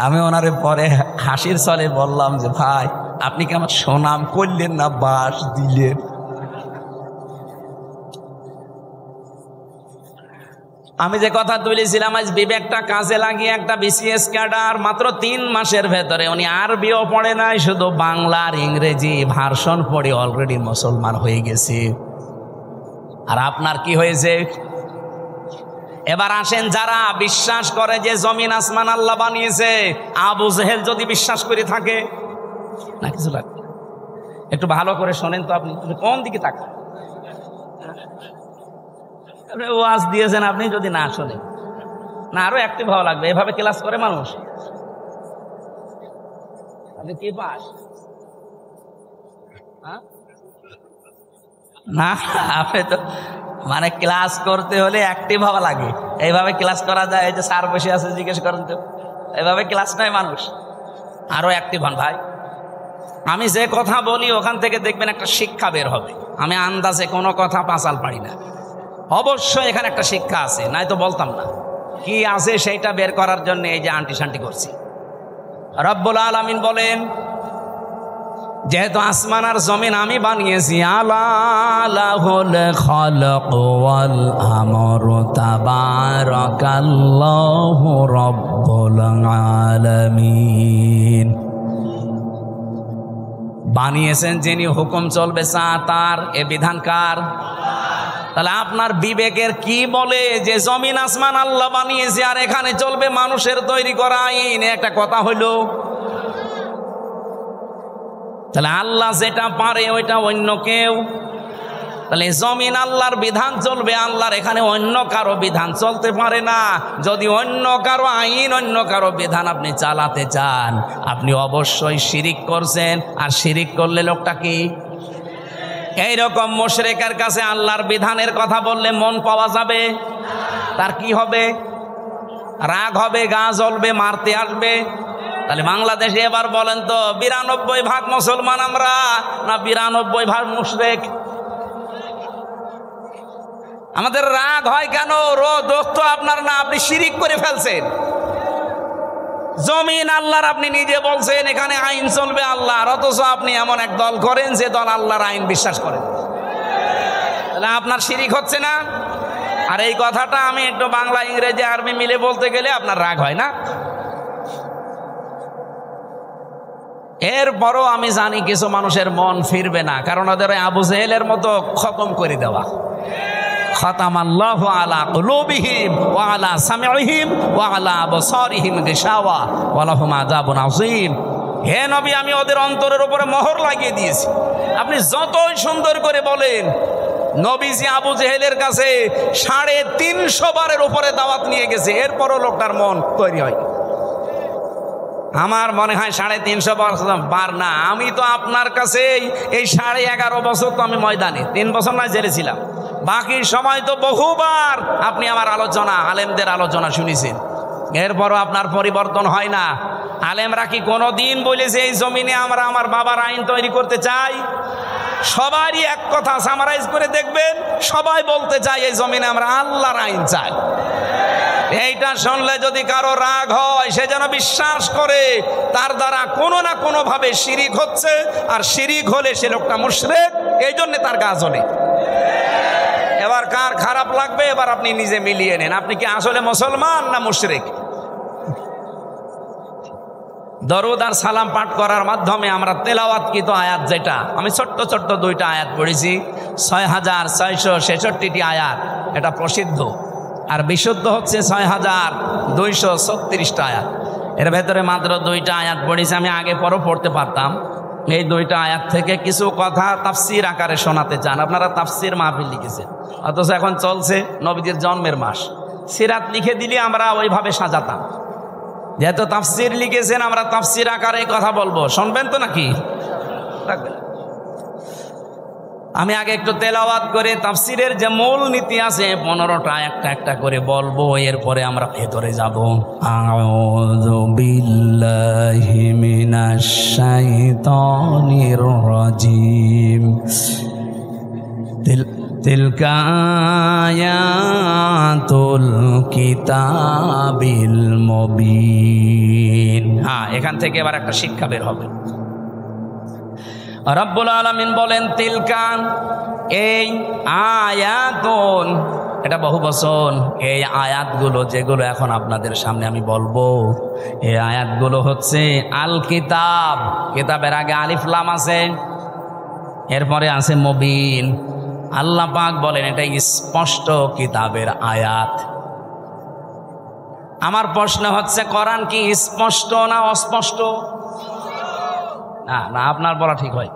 আমি ওনারে পরে হাসির ছলে বললাম যে ভাই আপনি কি আমার সুনাম করলেন না, বাস দিলেন। আমি যে কথা তুলেছিলাম, আজ বিবেকটা কাজে লাগিয়ে একটা বিসিএস ক্যাডার মাত্র 3 মাসের ভেতরে, উনি আরবিও পড়ে নাই, শুধু বাংলা আর ইংরেজি ভার্সন পড়ে অলরেডি মুসলমান হয়ে গেছে। আর আপনার কি হয়েছে? এবার আসেন, যারা বিশ্বাস করে যে জমিন আসমান আল্লাহ বানিয়েছে, আবু জেহেল যদি বিশ্বাস করে থাকে, না কিছু লাগবে, একটু ভালো করে শোনেন তো। আপনি কোন দিকে তাকান? ওয়াজ দিয়েছেন আপনি, যদি না শোনেন না আরো অ্যাক্টিভ হওয়া লাগবে। এভাবে ক্লাস করে মানুষ? আপনি কি পাস না? আপনি তো মানে ক্লাস করতে হলে অ্যাক্টিভ হওয়া লাগে। এইভাবে ক্লাস করা যায়? এই যে স্যার বসে আছে, জিজ্ঞেস করেন তো, এইভাবে ক্লাস নয় মানুষ। আরো অ্যাক্টিভ হন ভাই। আমি যে কথা বলি ওখান থেকে দেখবেন একটা শিক্ষা বের হবে। আমি আন্দাজে কোনো কথা পাঁচাল পারি না, অবশ্যই এখানে একটা শিক্ষা আছে, নাই তো বলতাম না। কি আছে সেইটা বের করার জন্য এই যে আন্টি শান্টি করছি। রব্বুল আলামিন বলেন, যেহেতু আসমান আর জমিন আমি বানিয়েছি, আলাহুল খালাক ওয়াল আমরু তাবারাকাল্লাহু রব্বুল আলামিন। বানিয়েছেন যিনি, হুকুম চলবে তার, এ বিধান কার? তাহলে আপনার বিবেকের কি বলে যে জমিন আসমান আল্লাহ বানিয়েছে আর এখানে চলবে মানুষের তৈরি করা আইন? একটা কথা হইল। তাহলে আল্লাহ যেটা পারে ওইটা অন্য কেউ, তাহলে জমিন আল্লাহর বিধান চলবে, আল্লাহর এখানে অন্য কারো বিধান চলতে পারে না। যদি অন্য কারো আইন, অন্য কারো বিধান আপনি চালাতে চান, আপনি অবশ্যই শিরিক করছেন। আর শিরিক করলে লোকটা কি? এইরকম মুশরিকের কাছে আল্লাহর বিধানের কথা বললে মন পাওয়া যাবে? তার কি হবে? রাগ হবে, গা জ্বলবে, মারতে আসবে। তাহলে বাংলাদেশে এবার বলেন তো, 92% মুসলমান আমরা না 92% মুশরিক? আমাদের রাগ হয় কেন? দোষ তো আপনার না, আপনি শিরিক করে ফেলছেন। জমিন আল্লাহর, আপনি নিজে বলছেন এখানে আইন চলবে আল্লাহর, অথচ আপনি এমন এক দল করেন যে দল আল্লাহর আইন বিশ্বাস করেন। তাহলে আপনার শিরিক হচ্ছে না? আর এই কথাটা আমি একটু বাংলা ইংরেজি আরবি মিলে বলতে গেলে আপনার রাগ হয় না? এরপরও আমি জানি কিছু মানুষের মন ফিরবে না, কারণ ওদের আবু জেহেলের মতো খতম করে দেওয়া। খাতামাল্লাহু আলা কুলুবিহিম ওয়া আলা সামিইহিম ওয়া আলা আবসারিহিম গিশাওয়া ওয়া লাহুম আযাবুন আযীম। হে নবী, আমি ওদের অন্তরের উপরে মোহর লাগিয়ে দিয়েছি। আপনি যতই সুন্দর করে বলেন, নবীজি আবু জেহেলের কাছে 350 বারের উপরে দাওয়াত নিয়ে গেছে, এরপরও লোকটার মন তৈরি হয়। আমার মনে হয় 350 বার না, আমি তো আপনার কাছে এই 11.5 বছর তো আমি ময়দানে, 3 বছর না জেলে ছিলাম, বাকি সময় তো বহুবার আপনি আমার আলোচনা, আলেমদের আলোচনা শুনেছেন, এরপরও আপনার পরিবর্তন হয় না। আলেমরা কি কোনো দিন বলেছে এই জমিনে আমরা আমার বাবার আইন তৈরি করতে চাই? সবারই এক কথা সামারাইজ করে দেখবেন, সবাই বলতে চাই এই জমিনে আমরা আল্লাহর আইন চাই। এইটা শুনলে যদি কারো রাগ হয়, সে যেন বিশ্বাস করে তার দ্বারা কোনো না কোনো ভাবে শিরিক হচ্ছে, আর শিরিক হলে সে লোকটা মুশরিক, এই জন্য তার গা জ্বলে। এবার কার খারাপ লাগবে এবার আপনি নিজে মিলিয়ে নেন, আপনি কি আসলে মুসলমান না মুশরিক? দরুদ আর সালাম পাঠ করার মাধ্যমে আমরা তেলাওয়াতকৃত আয়াত, যেটা আমি ছোট্ট ছোট্ট 2টা আয়াত পড়েছি, 6666টি আয়াত, এটা প্রসিদ্ধ, আর বিশুদ্ধ হচ্ছে 6236টা আয়াত। এর ভেতরে মাত্র 2টা আয়াত পড়েছি, আমি আগে পরও পড়তে পারতাম। এই 2টা আয়াত থেকে কিছু কথা তাফসির আকারে শোনাতে চান। আপনারা তাফসির মাহফিল লিখেছেন, অথচ এখন চলছে নবীজির জন্মের মাস, সিরাত লিখে দিলে আমরা ওইভাবে সাজাতাম। যেহেতু তাফসির লিখেছেন, আমরা তাফসির আকারে কথা বলবো, শুনবেন তো নাকি? আমি আগে একটু তেলাওয়াত করে তাফসিরের যে মূল নীতি আছে 15টা একটা একটা করে বলবো, এরপরে আমরা ভেতরে যাব। আউযু বিল্লাহি মিনাশ শাইতানির রাজিম। তিলকা আয়াতুল কিতাবিল মুবিন। এখান থেকে এবার একটা শিক্ষা বের হবে। রব্বুল আলামিন বলেন তিলকা, এই আয়াতুন, এটা বহু বচন। এই আয়াতগুলো যেগুলো এখন আপনাদের সামনে আমি বলবো, এই আয়াতগুলো হচ্ছে আল কিতাব। কিতাবের আগে আলিফ লাম আছে, এরপরে আছে মুবিন। আল্লাহ পাক বলেন এটা স্পষ্ট কিতাবের আয়াত। আমার প্রশ্ন হচ্ছে, কোরআন কি স্পষ্ট না অস্পষ্ট? না, আপনার বলা ঠিক হয়।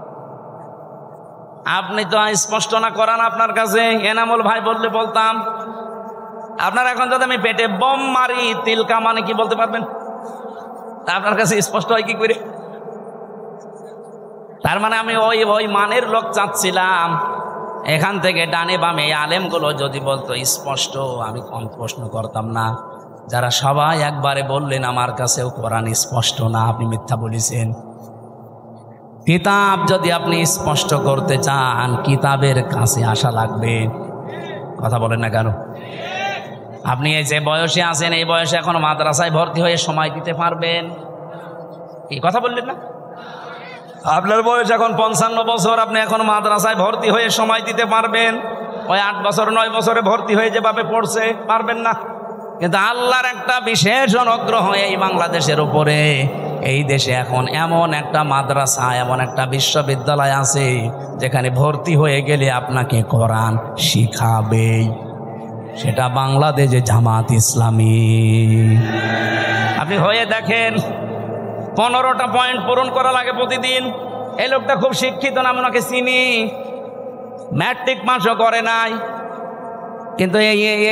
আপনি তো স্পষ্ট না কোরআন আপনার কাছে। এনামুল ভাই বললে বলতাম, আপনার এখন যদি আমি পেটে বোম মারি, তিলকা মানে কি বলতে পারবেন? তা আপনার কাছে স্পষ্ট হয় কি করে? তার মানে আমি ওই মানের লোক চাচ্ছিলাম। এখান থেকে ডানে বামে আলেমগুলো যদি বলতো স্পষ্ট, আমি কম প্রশ্ন করতাম না। যারা সবাই একবারে বললেন আমার কাছেও কোরআন স্পষ্ট না, আপনি মিথ্যা বলেছেন। কিতাব যদি আপনি স্পষ্ট করতে চান, কিতাবের কাছে আসা লাগবে। কথা বলেন না কেন? আপনি এই যে বয়সে আছেন, এই বয়সে এখন মাদ্রাসায় ভর্তি হয়ে সময় দিতে পারবেন? এই কথা বললেন না? আপনার বয়স এখন 55 বছর, আপনি এখন মাদ্রাসায় ভর্তি হয়ে সময় দিতে পারবেন? ওই 8 বছর 9 বছরে ভর্তি হয়ে যেভাবে পড়ছে পারবেন না। কিন্তু আল্লাহর একটা বিশেষ অনুগ্রহ এই বাংলাদেশের উপরে। এই দেশে এখন এমন একটা মাদ্রাসা, এমন একটা বিশ্ববিদ্যালয় আছে যেখানে ভর্তি হয়ে গেলে আপনাকে কোরআন শিখাবেই। সেটা বাংলাদেশে জামাত ইসলামী। আপনি হয়ে দেখেন, 15টা পয়েন্ট পূরণ করা লাগে প্রতিদিন। এই লোকটা খুব শিক্ষিত না, আমি ওনাকে চিনি, ম্যাট্রিক পাসও করে নাই, কিন্তু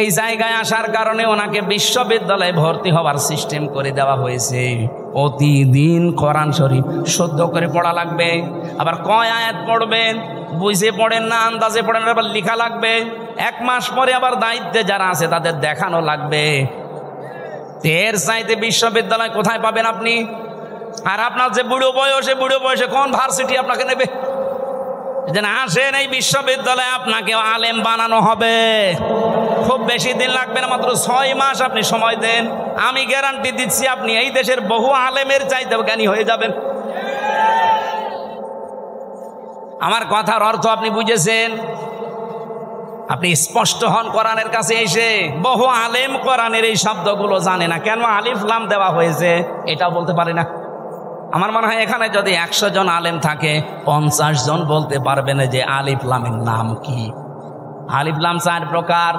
এই জায়গায় আসার কারণে ওনাকে বিশ্ববিদ্যালয়ে ভর্তি হওয়ার সিস্টেম করে দেওয়া হয়েছে। প্রতিদিন কোরআন শরীফ শুদ্ধ করে পড়া লাগবে। আবার কয় আয়াত পড়বেন, বুঝে পড়েন না, আন্দাজে পড়েন, আবার লেখা লাগবে। 1 মাস পরে আবার দায়িত্বে যারা আছে তাদের দেখানো লাগবে। এর চাইতে বিশ্ববিদ্যালয় কোথায় পাবেন আপনি? আর আপনার যে বুড়ো বয়সে কোন ভার্সিটি আপনাকে নেবে? যেন আসেন এই বিশ্ববিদ্যালয়ে, আপনাকে আলেম বানানো হবে। খুব বেশি দিন লাগবে না, মাত্র 6 মাস আপনি সময় দেন, আমি গ্যারান্টি দিচ্ছি আপনি এই দেশের বহু আলেমের চাইতে জ্ঞানী হয়ে যাবেন। আমার কথার অর্থ আপনি বুঝেছেন? আপনি স্পষ্ট হন কোরআনের কাছে এসে। বহু আলেম কোরআনের এই শব্দগুলো জানে না, কেন আলিফ লাম দেওয়া হয়েছে এটাও বলতে পারে না। আমার মনে হয় এখানে যদি 100 জন আলেম থাকে, 50 জন বলতে পারবে না যে আলিফ লামের নাম কি। আলিফ লাম 4 প্রকার।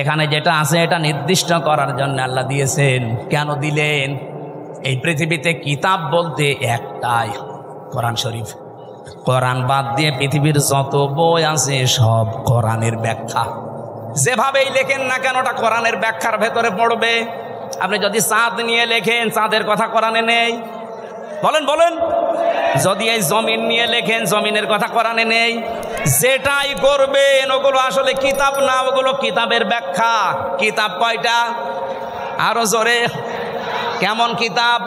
এখানে যেটা আছে এটা নির্দিষ্ট করার জন্য আল্লাহ দিয়েছেন। কেন দিলেন? এই পৃথিবীতে কিতাব বলতে একটাই, কোরআন শরীফ। কোরআন বাদ দিয়ে পৃথিবীর যত বই আছে সব কোরআনের ব্যাখ্যা। যেভাবেই লেখেন না কেন ওটা কোরআনের ব্যাখ্যার ভেতরে পড়বে। আপনি যদি চাঁদ নিয়ে লেখেন, চাঁদের কথা কোরআনে নেই। বলেন যদি এই জমিন নিয়ে লেখেন, জমিনের কথা কোরআনে নেই। যেটাই করবেন ওগুলো আসলে কিতাব না, ওগুলো কিতাবের ব্যাখ্যা। কিতাব কয়টা? আরো জোরে, কেমন কিতাব?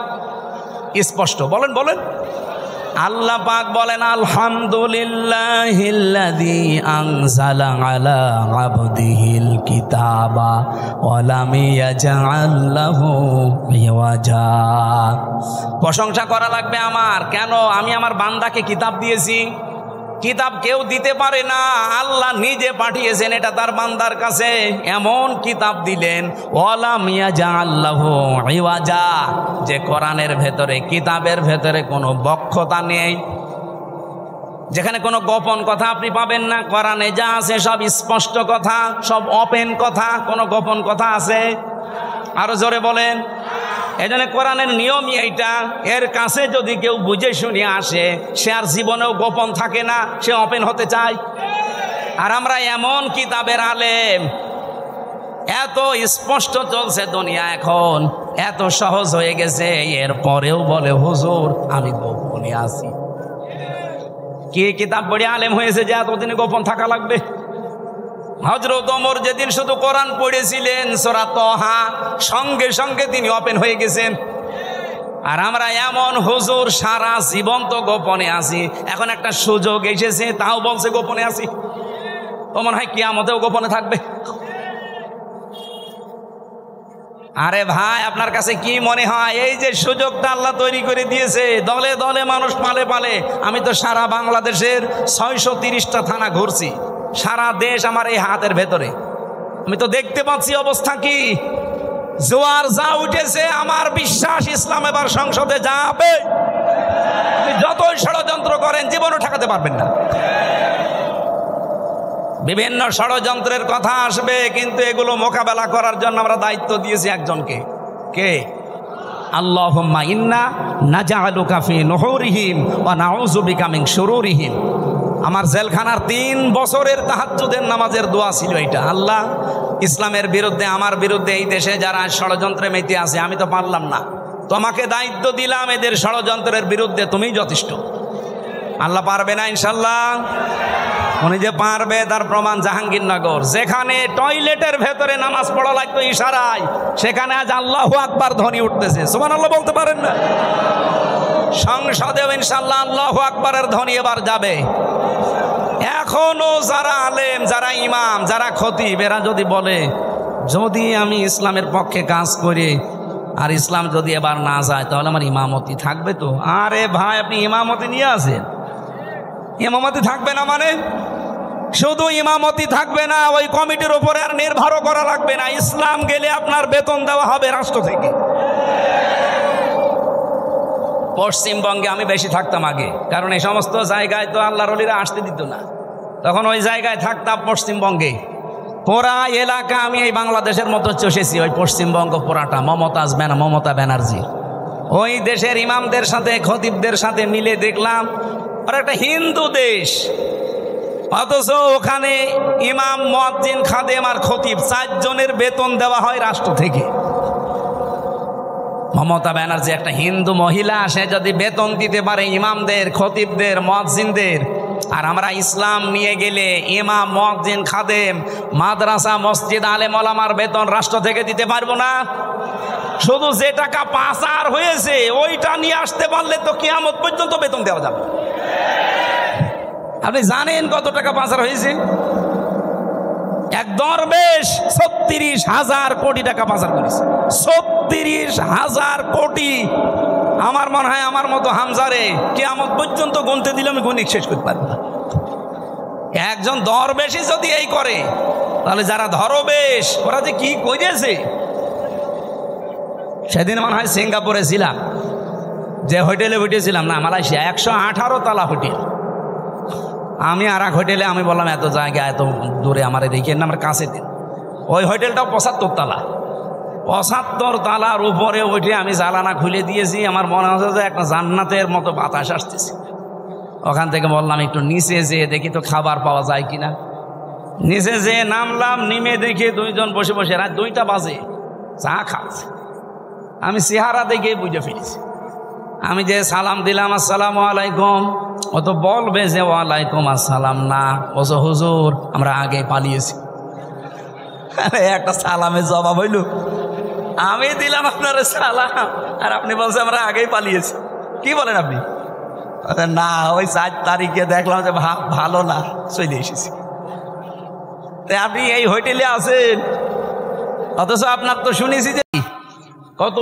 স্পষ্ট বলেন। আল্লাহ পাক বলেন আলহামদুলিল্লাহিল্লাযী আনজালা আলা আবদিহিল কিতাবা ওয়া লাম ইয়াজআল লাহু ইওয়াজা। প্রশংসা করা লাগবে আমার। কেন? আমি আমার বান্দাকে কিতাব দিয়েছি। কিতাব কেউ দিতে পারে না, আল্লাহ নিজে পাঠিয়েছেন এটা তার বান্দার কাছে। এমন কিতাব দিলেন ওয়া লাম ইয়াজআল লাহু ইওয়াজা, যে কোরআনের ভেতরে, কিতাবের ভেতরে কোনো বক্রতা নেই, যেখানে কোনো গোপন কথা আপনি পাবেন না। কোরআনে যা আছে সব স্পষ্ট কথা, সব ওপেন কথা। কোনো গোপন কথা আছে? আরো জোরে বলেন। এই জন্য কোরআনের নিয়মই এইটা। এর কাছে যদি কেউ বুঝে শুনে আসে, সে আর জীবনেও গোপন থাকে না, সে ওপেন হতে চায়। আর আমরা এমন কিতাবের আলেম, এত স্পষ্ট চলছে দুনিয়া এখন, এত সহজ হয়ে গেছে, এরপরেও বলে হুজুর আমি গোপনে আছি। কে কিতাব পড়ে আলেম হয়েছে যে এতদিনে গোপন থাকা লাগবে? হযরত ওমর যেদিন শুধু কোরআন পড়েছিলেন সূরা তাহা, সঙ্গে সঙ্গে তিনি ওপেন হয়ে গেছেন। আর আমরা এমন হুজুর সারা জীবন তো গোপনে আছি, এখন একটা সুযোগ এসেছে তাও বলছে গোপনে আছি। তো মনে হয় কিয়ামতেও গোপনে থাকবে। আরে ভাই, আপনার কাছে কি মনে হয় এই যে সুযোগটা আল্লাহ তৈরি করে দিয়েছে, দলে দলে মানুষ পালে পালে। আমি তো সারা বাংলাদেশের 630টা থানা ঘুরছি, সারা দেশ আমার এই হাতের ভেতরে। আমি তো দেখতে পাচ্ছি অবস্থা কি। জোয়ার যা উঠেছে, আমার বিশ্বাস ইসলাম এবার সংসদে যাবে। যতই ষড়যন্ত্র করেন জীবনও ঠেকাতে পারবেন না। বিভিন্ন ষড়যন্ত্রের কথা আসবে, কিন্তু এগুলো মোকাবেলা করার জন্য আমরা দায়িত্ব দিয়েছি একজনকে। কে? আল্লাহুম্মা ইন্না নাজআলুকা ফি নুহুরিহিম ওয়া নাউযু বিকা মিন শুরুরিহিম। আমার জেলখানার 3 বছরের তাহাজ্জুদের নামাজের দোয়া ছিল এটা। আল্লাহ, ইসলামের বিরুদ্ধে, আমার বিরুদ্ধে এই দেশে যারা ষড়যন্ত্রে মেতে আছে, আমি তো পারলাম না, তোমাকে দায়িত্ব দিলাম এদের ষড়যন্ত্রের বিরুদ্ধে, তুমিই যথেষ্ট। আল্লাহ পারবে না ইনশাল্লাহ? উনি যে পারবে তার প্রমাণ জাহাঙ্গীরনগর, যেখানে টয়লেটের ভেতরে নামাজ পড়া লাগতো ইশারায়, সেখানে আজ আল্লাহু আকবার ধ্বনি উঠতেছে। সুবহানাল্লাহ বলতে পারেন না? সংসদেও ইনশাল্লাহ আল্লাহু আকবারের ধ্বনি এবার যাবে। এখনো যারা আলেম, যারা ইমাম, যারা খতিব, এরা যদি বলে যদি আমি ইসলামের পক্ষে কাজ করি আর ইসলাম যদি এবার না যায় তাহলে আমার ইমামতি থাকবে তো? আরে ভাই, আপনি ইমামতি নিয়ে আসেন, ইমামতি থাকবে না মানে শুধু ইমামতি থাকবে না, ওই কমিটির উপরে আর নির্ভরও করা লাগবে না। ইসলাম গেলে আপনার বেতন দেওয়া হবে রাষ্ট্র থেকে। পশ্চিমবঙ্গে আমি বেশি থাকতাম আগে, কারণ এই সমস্ত জায়গায় তো আল্লাহর ওলিরা আসতে দিত না। তখন ওই জায়গায় থাকতাম পশ্চিমবঙ্গে। পুরা এলাকা আমি এই বাংলাদেশের মতো চষেছি, ওই পশ্চিমবঙ্গ পুরাটা মমতা ব্যানার্জি। ওই দেশের ইমামদের সাথে, খতিবদের সাথে মিলে দেখলাম আর একটা হিন্দু দেশ, অথচ ওখানে ইমাম, মুয়াজ্জিন, খাদেম আর খতিব 4 জনের বেতন দেওয়া হয় রাষ্ট্র থেকে। মমতা ব্যানার্জি একটা হিন্দু মহিলা, সে যদি বেতন দিতে পারে ইমামদের, খতিবদের, মুয়াজ্জিনদের, আর আমরা ইসলাম নিয়ে গেলে ইমাম, মুয়াজ্জিন, খাদেম, মাদ্রাসা, মসজিদ, আলেম ওলামার বেতন রাষ্ট্র থেকে দিতে পারবো না? শুধু যে টাকা পাচার হয়েছে ওইটা নিয়ে আসতে পারলে তো কিয়ামত পর্যন্ত বেতন দেওয়া যাবে। আপনি জানেন কত টাকা পাচার হয়েছে? এক দরবেশ 36,000 কোটি টাকা পাচার করেছে। 36,000 কোটি। আমার মনে হয় আমার মতো হামজারে কিয়ামত পর্যন্ত গুনতে দিলে আমি গণিত শেষ করতে পারবো না। একজন দরবেশই যদি এই করে, তাহলে যারা ধরবেশ ওরা যে কি করেছে। সেদিন মনে হয় সিঙ্গাপুরে ছিলাম, যে হোটেলে উঠেছিলাম, না মালয়েশিয়া, 118 তলা হোটেল। আমি আর এক হোটেলে, আমি বললাম এত জায়গা এত দূরে আমার দেখেন না, আমার কাছে দিন। ওই হোটেলটাও 75 তলা। 75 তলার উপরে উঠে আমি জানালা খুলে দিয়েছি, আমার মনে হচ্ছে যে একটা জান্নাতের মতো বাতাস আসতেছে। ওখান থেকে বললাম একটু নিচে যেয়ে দেখি তো খাবার পাওয়া যায় কিনা। নিচে যেয়ে নামলাম, নেমে দেখি 2 জন বসে বসে, রাত 2টা বাজে চা খাচ্ছে। আমি চেহারা দেখে বুঝে ফেলেছি। আমি যে সালাম দিলাম আসসালামু আলাইকুম, ও তো বলবে যে ওয়ালাইকুম আসসালাম না, ও হুজুর আমরা আগে পালিয়েছি। একটা সালামের জবাব হইল, আমি দিলাম আপনার সালাম আর আপনি বলছেন আমরা আগেই পালিয়েছি। কি বলেন আপনি? না, ওই 4 তারিখে দেখলাম যে ভালো না, চলে এসেছি। আপনি এই হোটেলে আছেন, অথচ আপনার তো শুনেছি যে কত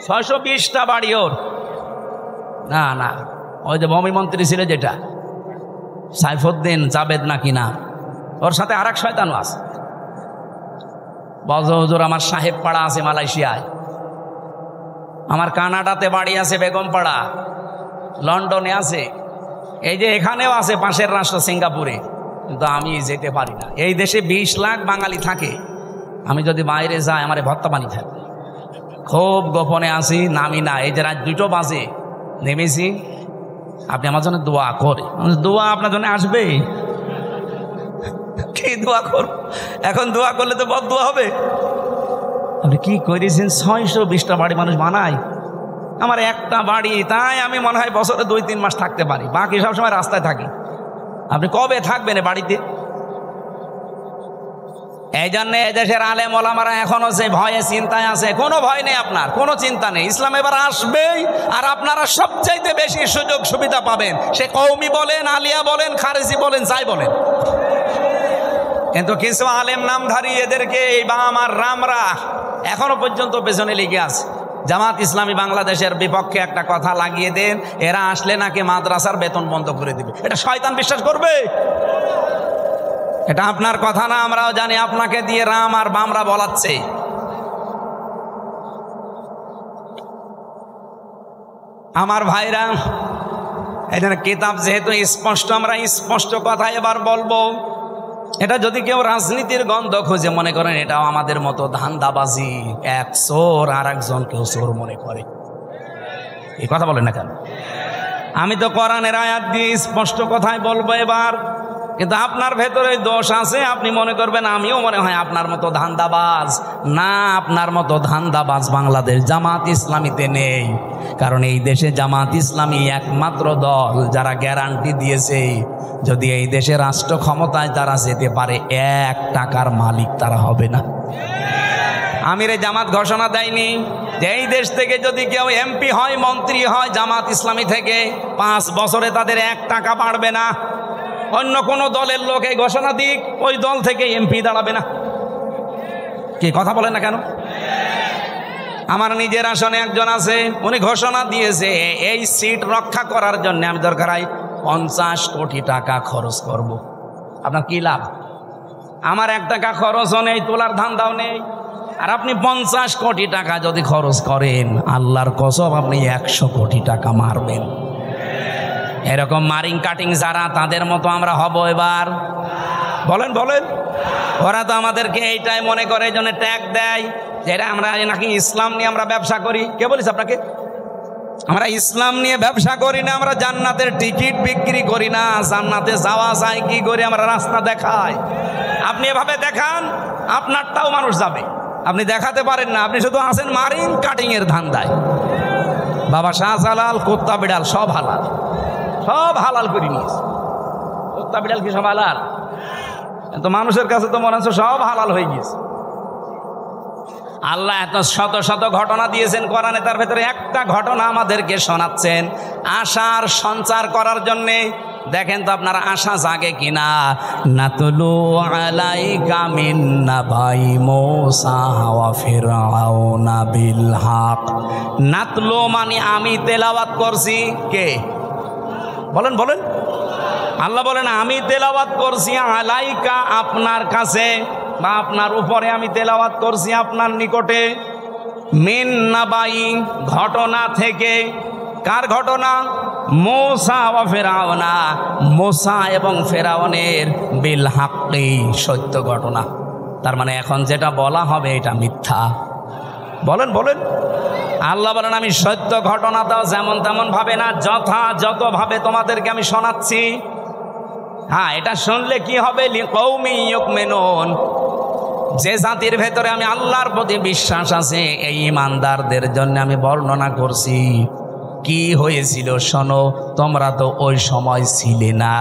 620টা বাড়ি ওর। না না, ওই যে ভূমি মন্ত্রী ছিল যেটা সাইফুদ্দিন জাবেদ নাকি না, ওর সাথে আরেক শয়তানও আছে। বলছে হুজুর আমার সাহেব পাড়া আছে মালয়েশিয়ায়, আমার কানাডাতে বাড়ি আছে বেগমপাড়া, লন্ডনে আছে, এই যে এখানেও আছে পাশের রাষ্ট্র সিঙ্গাপুরে, কিন্তু আমি যেতে পারি না। এই দেশে 20 লাখ বাঙালি থাকে, আমি যদি বাইরে যাই আমার ভত্তা পানি থাকবে। খুব গোপনে আছি, নামি না। এই যে রাত 2টো বাজে নেমেছি, আপনি আমার জন্য দোয়া করে। দোয়া আপনার জন্য আসবে কি? দোয়া করব? এখন দোয়া করলে তো বদদোয়া হবে। আপনি কি করেছেন? 620টা বাড়ি মানুষ বানায়, আমার একটা বাড়ি, তাই আমি মনে হয় বছরে 2-3 মাস থাকতে পারি, বাকি সব সময় রাস্তায় থাকি। আপনি কবে থাকবেন বাড়িতে? এই জন্য এদেশের আলেম ওলামারা এখনো যে ভয়ে চিন্তায় আছে। কোনো ভয় নেই, আপনার কোনো চিন্তা নেই। ইসলাম এবার আসবেই, আর আপনারা সবচাইতে বেশি সুযোগ সুবিধা পাবেন, সে কওমি বলেন, আলিয়া বলেন, খারেজি বলেন, যাই বলেন। কিন্তু কিছু আলেম নামধারী এদেরকে এই বাম আর রামরা এখনো পর্যন্ত পেছনে লেগে আছে। জামাত ইসলামী বাংলাদেশের বিপক্ষে একটা কথা লাগিয়ে দেন, এরা আসলে নাকি মাদ্রাসার বেতন বন্ধ করে দিবে। এটা শয়তান বিশ্বাস করবে? এটা আপনার কথা না, আমরাও জানি। আপনাকে দিয়ে রাম আর বামরা বলাচ্ছে। আমার ভাইরা, এখানে কিতাব যেহেতু স্পষ্ট, আমরা স্পষ্ট কথা এবার বলবো। এটা যদি কেউ রাজনীতির গন্ধ খুঁজে মনে করেন এটাও আমাদের মতো ধান্দাবাজি, এক চোর আর একজনকেও চোর মনে করে, এই কথা বলেন না কেন? আমি তো কোরআনের আয়াত দিয়ে স্পষ্ট কথাই বলবো এবার। কিন্তু আপনার ভেতরে দোষ আছে, আপনি মনে করবেন আমিও মনে হয় আপনার মতো ধান্দাবাজ। না, আপনার মতো ধান্দাবাজ বাংলাদেশ জামাত ইসলামীতে নেই। কারণ এই দেশে জামাত ইসলামী একমাত্র দল যারা গ্যারান্টি দিয়েছে যদি এই দেশে রাষ্ট্র ক্ষমতায় তারা যেতে পারে, 1 টাকার মালিক তারা হবে না। আমিরে জামাত ঘোষণা দেয়নি যে এই দেশ থেকে যদি কেউ এমপি হয়, মন্ত্রী হয় জামাত ইসলামী থেকে, 5 বছরে তাদের 1 টাকা বাড়বে না। অন্য কোনো দলের লোক এই ঘোষণা দিক, ওই দল থেকে এমপি দাঁড়াবে না। কি কথা বলেন না কেন? আমার নিজের আসনে একজন আছে, উনি ঘোষণা দিয়েছে এই সিট রক্ষা করার জন্য আমি দরকার হয় 50 কোটি টাকা খরচ করব। আপনার কি লাভ? আমার 1 টাকা খরচও নেই, তোলার ধান্দাও নেই। আর আপনি 50 কোটি টাকা যদি খরচ করেন, আল্লাহর কসম আপনি 100 কোটি টাকা মারবেন। এরকম মারিং কাটিং যারা, তাদের মতো আমরা হব এবার? বলেন বলেন। ওরা তো আমাদেরকে এইটাই মনে করে, এই জন্য ট্যাগ দেয় যেটা আমরা নাকি ইসলাম নিয়ে আমরা ব্যবসা করি। কে বলিস আপনাকে? আমরা ইসলাম নিয়ে ব্যবসা করি না, আমরা জান্নাতের টিকিট বিক্রি করি না। জান্নাতে যাওয়া যায় কি করে? আমরা রাস্তা দেখাই। আপনি এভাবে দেখান, আপনারটাও মানুষ যাবে। আপনি দেখাতে পারেন না, আপনি শুধু আছেন মারিং কাটিং এর ধান্দায়। বাবা শাহজালাল কুত্তা বিড়াল সব হালাল, সব হালাল করে নিয়েছে। কুত্তা বিড়াল কি সব হালাল? কিন্তু মানুষের কাছে তো মনে হচ্ছে সব হালাল হয়ে গিয়েছে। আল্লাহ এত শত শত ঘটনা দিয়েছেন কোরআনে, তার ভেতরে একটা ঘটনা আমাদেরকে শোনাচ্ছেন আশার সঞ্চার করার জন্যে। দেখেন তো আপনারা আশা জাগে কিনা। নাতলু আলাইকা মিন নাবাই মূসা ওয়া ফিরআউনা বিল হক। নাতলু মানে আমি তেলাওয়াত করছি। কে বলেন বলেন? আল্লাহ বলেন আমি তেলাওয়াত করছি আলাইকা, আপনার কাছে বা আপনার উপরে আমি তেলাওয়াত করছি আপনার নিকটে। মিন নাবাই ঘটনা থেকে। কার ঘটনা? মূসা ওয়া ফিরআউনা, মূসা এবং ফেরাউনের বিল হাক্কি, সত্য ঘটনা। তার মানে এখন যেটা বলা হবে এটা মিথ্যা। বলেন বলেন। আল্লাহ বলেন আমি সত্য ঘটনাটাও যেমন তেমন ভাবে না, যথাযথভাবে তোমাদেরকে আমি শোনাচ্ছি। হ্যাঁ, এটা শুনলে কি হবে? লিকৌমি ইউমিনুন, যে জাতির ভেতরে আমি আল্লাহর প্রতি বিশ্বাস আছে এই ইমানদারদের জন্য আমি বর্ণনা করছি। কি হয়েছিল শোনো, তোমরা তো ওই সময় ছিলে না।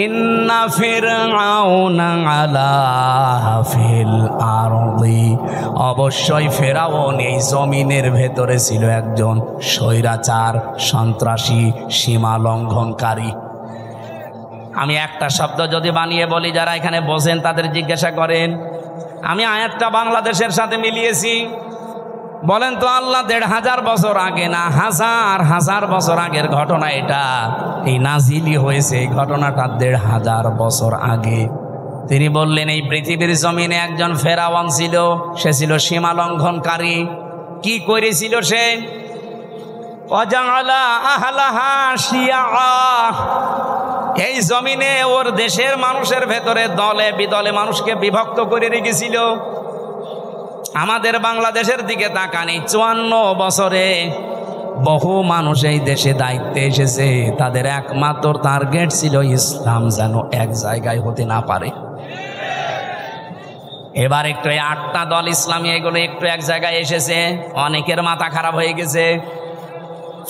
ইন্না ফিরআউনা আলা ফিল আরদি, অবশ্যই ফেরাউন এই জমিনের ভেতরে ছিল একজন স্বৈরাচার, সন্ত্রাসী, সীমা লঙ্ঘনকারী। আমি একটা শব্দ যদি বানিয়ে বলি, যারা এখানে বসেন তাদের জিজ্ঞাসা করেন, আমি আয়াতটা বাংলাদেশের সাথে মিলিয়েছি। বলেন তো আল্লাহ 1500 বছর আগে না হাজার হাজার বছর আগের ঘটনা এটা? এই নাজিলি হয়েছে এই ঘটনাটা 1500 বছর আগে। তিনি বললেন এই পৃথিবীর জমিনে একজন ফেরাউন ছিল, সে ছিল সীমা লঙ্ঘনকারী। কি করেছিল সে? ওয়াজাআলা আহলাহা শিয়া, এই জমিনে ওর দেশের মানুষের ভেতরে দলে বিদলে মানুষকে বিভক্ত করে রেখেছিল। আমাদের বাংলাদেশের দিকে তাকানি, 54 বছরে বহু মানুষ এই দেশে দায়িত্বে এসেছে, তাদের একমাত্র টার্গেট ছিল ইসলাম যেন এক জায়গায় হতে না পারে। এবার একটু এই 8টা দল ইসলামী এগুলো একটু এক জায়গায় এসেছে, অনেকের মাথা খারাপ হয়ে গেছে।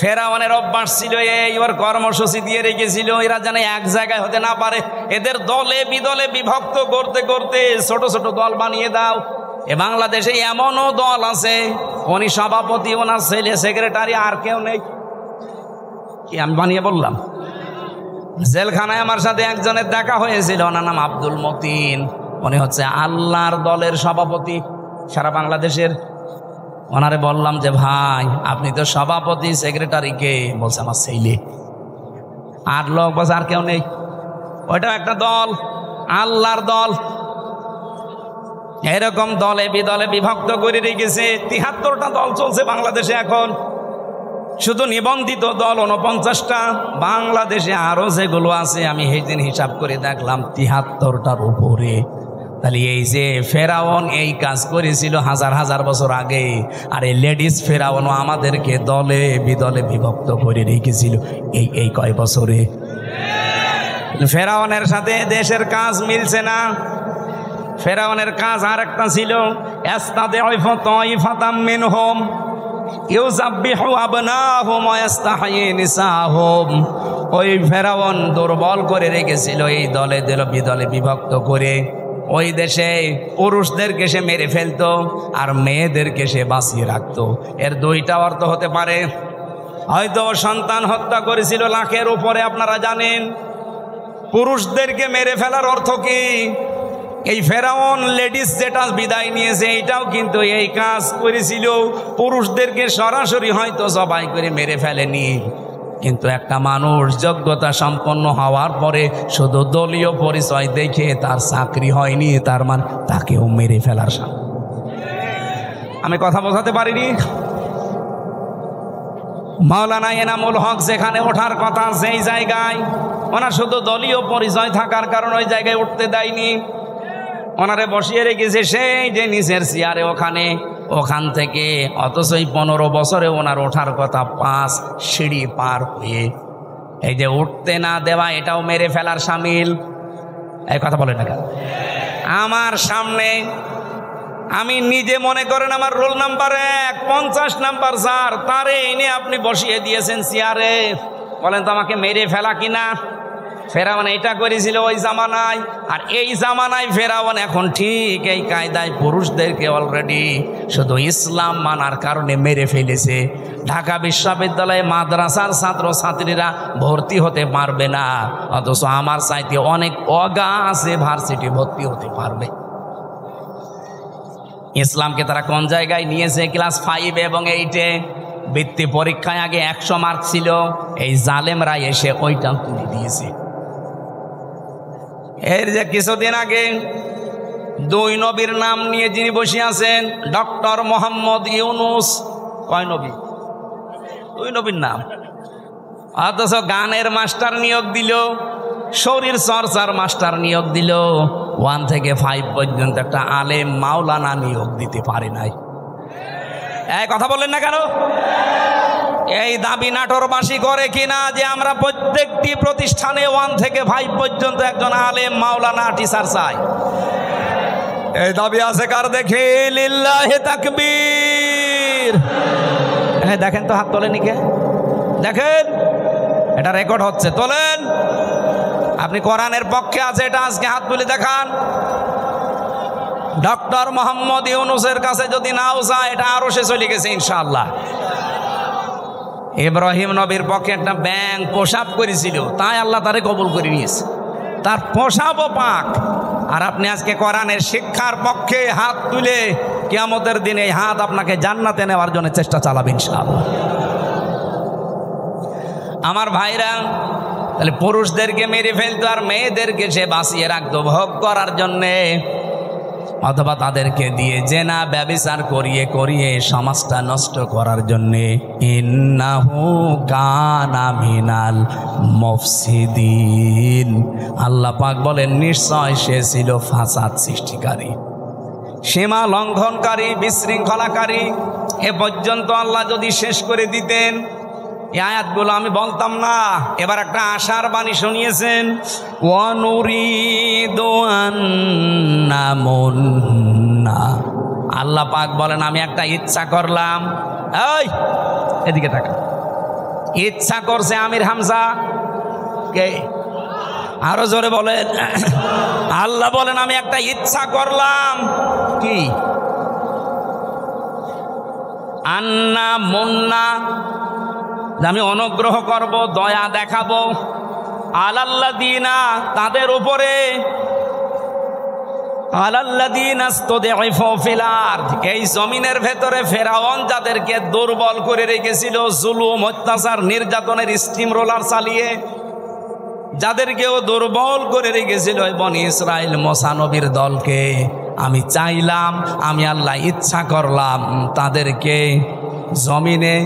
ফেরাউনের অভ্যাস ছিল এইবার কর্মসূচি দিয়ে রেখেছিল এরা যেন এক জায়গায় হতে না পারে, এদের দলে বিদলে বিভক্ত করতে করতে ছোট ছোট দল বানিয়ে দাও। এ বাংলাদেশে এমনও দল আছে উনি সভাপতি, ওনার ছেলে সেক্রেটারি, আর কেউ নেই। কি আমি বানিয়ে বললাম? জেলখানায় আমার সাথে একজনের দেখা হয়েছিল, ওনার নাম আব্দুল মতিন, উনি হচ্ছে আল্লাহর দলের সভাপতি সারা বাংলাদেশের। ওনারে বললাম যে ভাই আপনি তো সভাপতি, সেক্রেটারি কে? বলছে আমার ছেলে। আর লোক বলছে আর কেউ নেই। ওইটাও একটা দল, আল্লাহর দল। এরকম দলে বিদলে বিভক্ত করে রেখেছে। 73টা দল চলছে বাংলাদেশে এখন, শুধু নিবন্ধিত দল 49টা। বাংলাদেশে আরো যেগুলো আছে আমি সেই দিন হিসাব করে দেখলাম 73টার উপরে। তাহলে এই যে ফেরাউন এই কাজ করেছিল হাজার হাজার বছর আগে, আর এই লেডিস ফেরাউনও আমাদেরকে দলে বিদলে বিভক্ত করে রেখেছিল এই কয় বছরে। ফেরাউনের সাথে দেশের কাজ মিলছে না। ফেরাউনের কাজ আর একটা ছিল, ওই ফেরাউন দুর্বল করে রেখেছিল এই দলে বিদলে বিভক্ত করে। ওই দেশে পুরুষদেরকে সে মেরে ফেলতো আর মেয়েদেরকে সে বাঁচিয়ে রাখতো। এর দুইটা অর্থ হতে পারে, হয়তো সন্তান হত্যা করেছিল লাখের উপরে, আপনারা জানেন। পুরুষদেরকে মেরে ফেলার অর্থ কি? এই ফেরাউন লেডিস যেটা বিদায় নিয়েছে এইটাও কিন্তু এই কাজ করেছিল। পুরুষদেরকে সরাসরি হয়তো জবাই করে মেরে ফেলেনি, কিন্তু একটা মানুষ যোগ্যতা সম্পন্ন হওয়ার পরে শুধু দলীয় পরিচয় দেখে তার চাকরি হয়নি, তার মানে তাকেও মেরে ফেলার সামনে। আমি কথা বোঝাতে পারিনি? মাওলানা এনামুল হক যেখানে ওঠার কথা সেই জায়গায় ওনার শুধু দলীয় পরিচয় থাকার কারণে ওই জায়গায় উঠতে দেয়নি, ওনারে বসিয়ে রেখেছে সেই যে নিচের চেয়ারে ওখান থেকে। অথচ 15 বছরে ওনার ওঠার কথা 5 সিঁড়ি পার হয়ে। এই যে উঠতে না দেওয়া এটাও মেরে ফেলার শামিল। এই কথা বলে না কেন? আমার সামনে আমি নিজে মনে করেন আমার রোল নাম্বার 1, 50 নাম্বার স্যার, তারে এনে আপনি বসিয়ে দিয়েছেন চেয়ারে, বলেন তো আমাকে মেরে ফেলা কিনা? ফেরাউন এটা করেছিল ওই জামানায়, আর এই জামানায় ফেরাউন এখন ঠিক এই কায়দায় পুরুষদেরকে অলরেডি শুধু ইসলাম মানার কারণে মেরে ফেলেছে। ঢাকা বিশ্ববিদ্যালয়ে মাদ্রাসার ছাত্র ছাত্রীরা ভর্তি হতে পারবে না, অথচ আমার চাইতে অনেক অগা আছে ভার্সিটি ভর্তি হতে পারবে। ইসলামকে তারা কোন জায়গায় নিয়েছে? ক্লাস 5 এবং 8-এ বৃত্তি পরীক্ষায় আগে 100 মার্ক ছিল, এই জালেমরা এসে ওইটা তুলে দিয়েছে। এর যে কিছুদিন আগে 2 নবীর নাম নিয়ে যিনি বসে আছেন, ডক্টর মোহাম্মদ ইউনুস, কয় নবী? 2 নবীর নাম। অথচ গানের মাস্টার নিয়োগ দিল, শরীর চর্চার মাস্টার নিয়োগ দিল, 1 থেকে 5 পর্যন্ত একটা আলেম মাওলানা নিয়োগ দিতে পারে নাই। এই কথা বললেন না কেন? এই দাবি নাটোরবাসী করে কিনা যে আমরা প্রত্যেকটি প্রতিষ্ঠানে 1 থেকে 5 পর্যন্ত একজন আলেম মাওলানা টিচার চাই? এই দাবি আছে কার? দেখে লিল্লাহি তাকবীর। দেখেন তো, হাত তোলেন কে? দেখেন, এটা রেকর্ড হচ্ছে, তোলেন। আপনি কোরআনের পক্ষে আছে এটা আজকে হাত তুলে দেখান। ডক্টর মোহাম্মদ ইউনুসের কাছে যদি নাও যায় এটা আরো সে চলে গেছে ইনশাআল্লাহ। ইব্রাহিম নবীর পক্ষে একটা ব্যাঙ প্রসাব করেছিল, তাই আল্লাহ তারে কবুল করে নিয়েছে, তার প্রসাবও পাক। আর আপনি আজকে কোরআনের শিক্ষার পক্ষে হাত তুলে কিয়ামতের দিনে এই হাত আপনাকে জান্নাতে নেওয়ার জন্য চেষ্টা চালাবেন ইনশাআল্লাহ। আমার ভাইরা, তাহলে পুরুষদেরকে মেরে ফেলতো আর মেয়েদেরকে সে বাঁচিয়ে রাখতো ভোগ করার জন্যে, অথবা তাদেরকে দিয়ে জেনা ব্যভিচার করিয়ে করিয়ে সমাজটা নষ্ট করার জন্যে। ইন্নাহু কানা মিনাল মুফসিদিন, আল্লাহ পাক বলেন নিশ্চয় সে ছিল ফাসাদ সৃষ্টিকারী, সীমা লঙ্ঘনকারী, বিশৃঙ্খলাকারী। এ পর্যন্ত আল্লাহ যদি শেষ করে দিতেন এই আয়াতগুলো আমি বলতাম না। এবার একটা আশার বাণী শুনিয়েছেন, ওয়ানুরিদু আন্নামুন না। আল্লাহ পাক বলেন আমি একটা ইচ্ছা করলাম, এই এদিকে টাকা, ইচ্ছা করছে আমির হামজা কে? আরো জোরে বলেন। আল্লাহ বলেন আমি একটা ইচ্ছা করলাম, কি? আন্না মুন্না, আমি অনুগ্রহ করব, দয়া দেখাবো, আলাল্লাযিনা, তাদের উপরে, আলাল্লাযিনা ইসতুদঈফু ফিল আরদ, এই জমিনের ভেতরে ফেরাউন যাদেরকে দুর্বল করে রেখেছিল, জুলুম, অত্যাচার, নির্যাতনের স্টিম রোলার চালিয়ে যাদেরকেও দুর্বল করে রেখেছিল বনি ইসরাইল মুসা নবীর দলকে, আমি চাইলাম, আমি আল্লাহ ইচ্ছা করলাম তাদেরকে জমিনে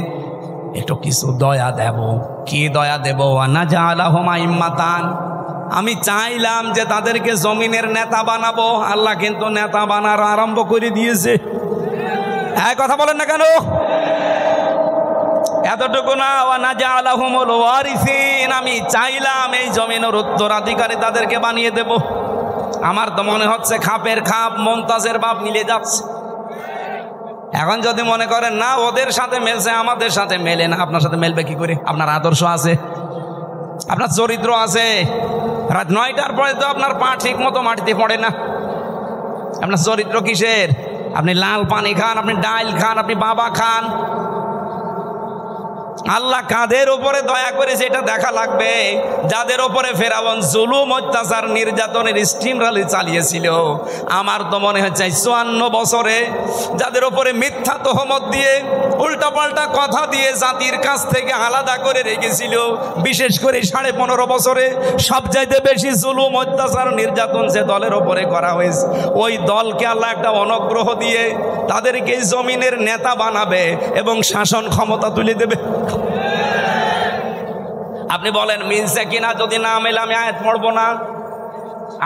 একটু কিছু দয়া দেব। কি দয়া দেব? ওয়ানাজআলাহুম আইম্মাতান, আমি চাইলাম যে তাদেরকে জমিনের নেতা বানাবো। আল্লাহ কিন্তু নেতা বানানো আরম্ভ করে দিয়েছে। হ্যাঁ, কথা বলেন না কেন? এতটুকু না, ওয়ানাজআলাহুমুল ওয়ারিসিন, আমি চাইলাম এই জমিনের উত্তরাধিকারী তাদেরকে বানিয়ে দেব। আমার তো মনে হচ্ছে খাপের খাপ মুমতাজের বাপ মিলে যাচ্ছে। এখন যদি মনে করেন না ওদের সাথে মেলছে, আমাদের সাথে মেলে না, আপনার সাথে মেলবে কি করে? আপনার আদর্শ আছে, আপনার চরিত্র আছে। রাত 9টার পরে তো আপনার পা ঠিক মতো মাটিতে পড়ে না। আপনার চরিত্র কিসের? আপনি লাল পানি খান, আপনি ডাল খান, আপনি বাবা খান। আল্লাহ কাদের উপরে দয়া করেছে এটা দেখা লাগবে। যাদের উপরে ফেরাউন জুলুম, অত্যাচার, নির্যাতনের স্টিম রালি চালিয়েছিল, আমার তো মনে হচ্ছে 54 বছরে যাদের উপরে মিথ্যা তহমত দিয়ে, উল্টাপাল্টা কথা দিয়ে জাতির কাছ থেকে আলাদা করে রেখেছিল, বিশেষ করে 15.5 বছরে সবচাইতে বেশি জুলুম, অত্যাচার, নির্যাতন যে দলের উপরে করা হয়েছে, ওই দলকে আল্লাহ একটা অনুগ্রহ দিয়ে তাদেরকে জমিনের নেতা বানাবে এবং শাসন ক্ষমতা তুলে দেবে। আপনি বলেন মিলছে কিনা? যদি না মেলে আমি আয়াত পড়বো না।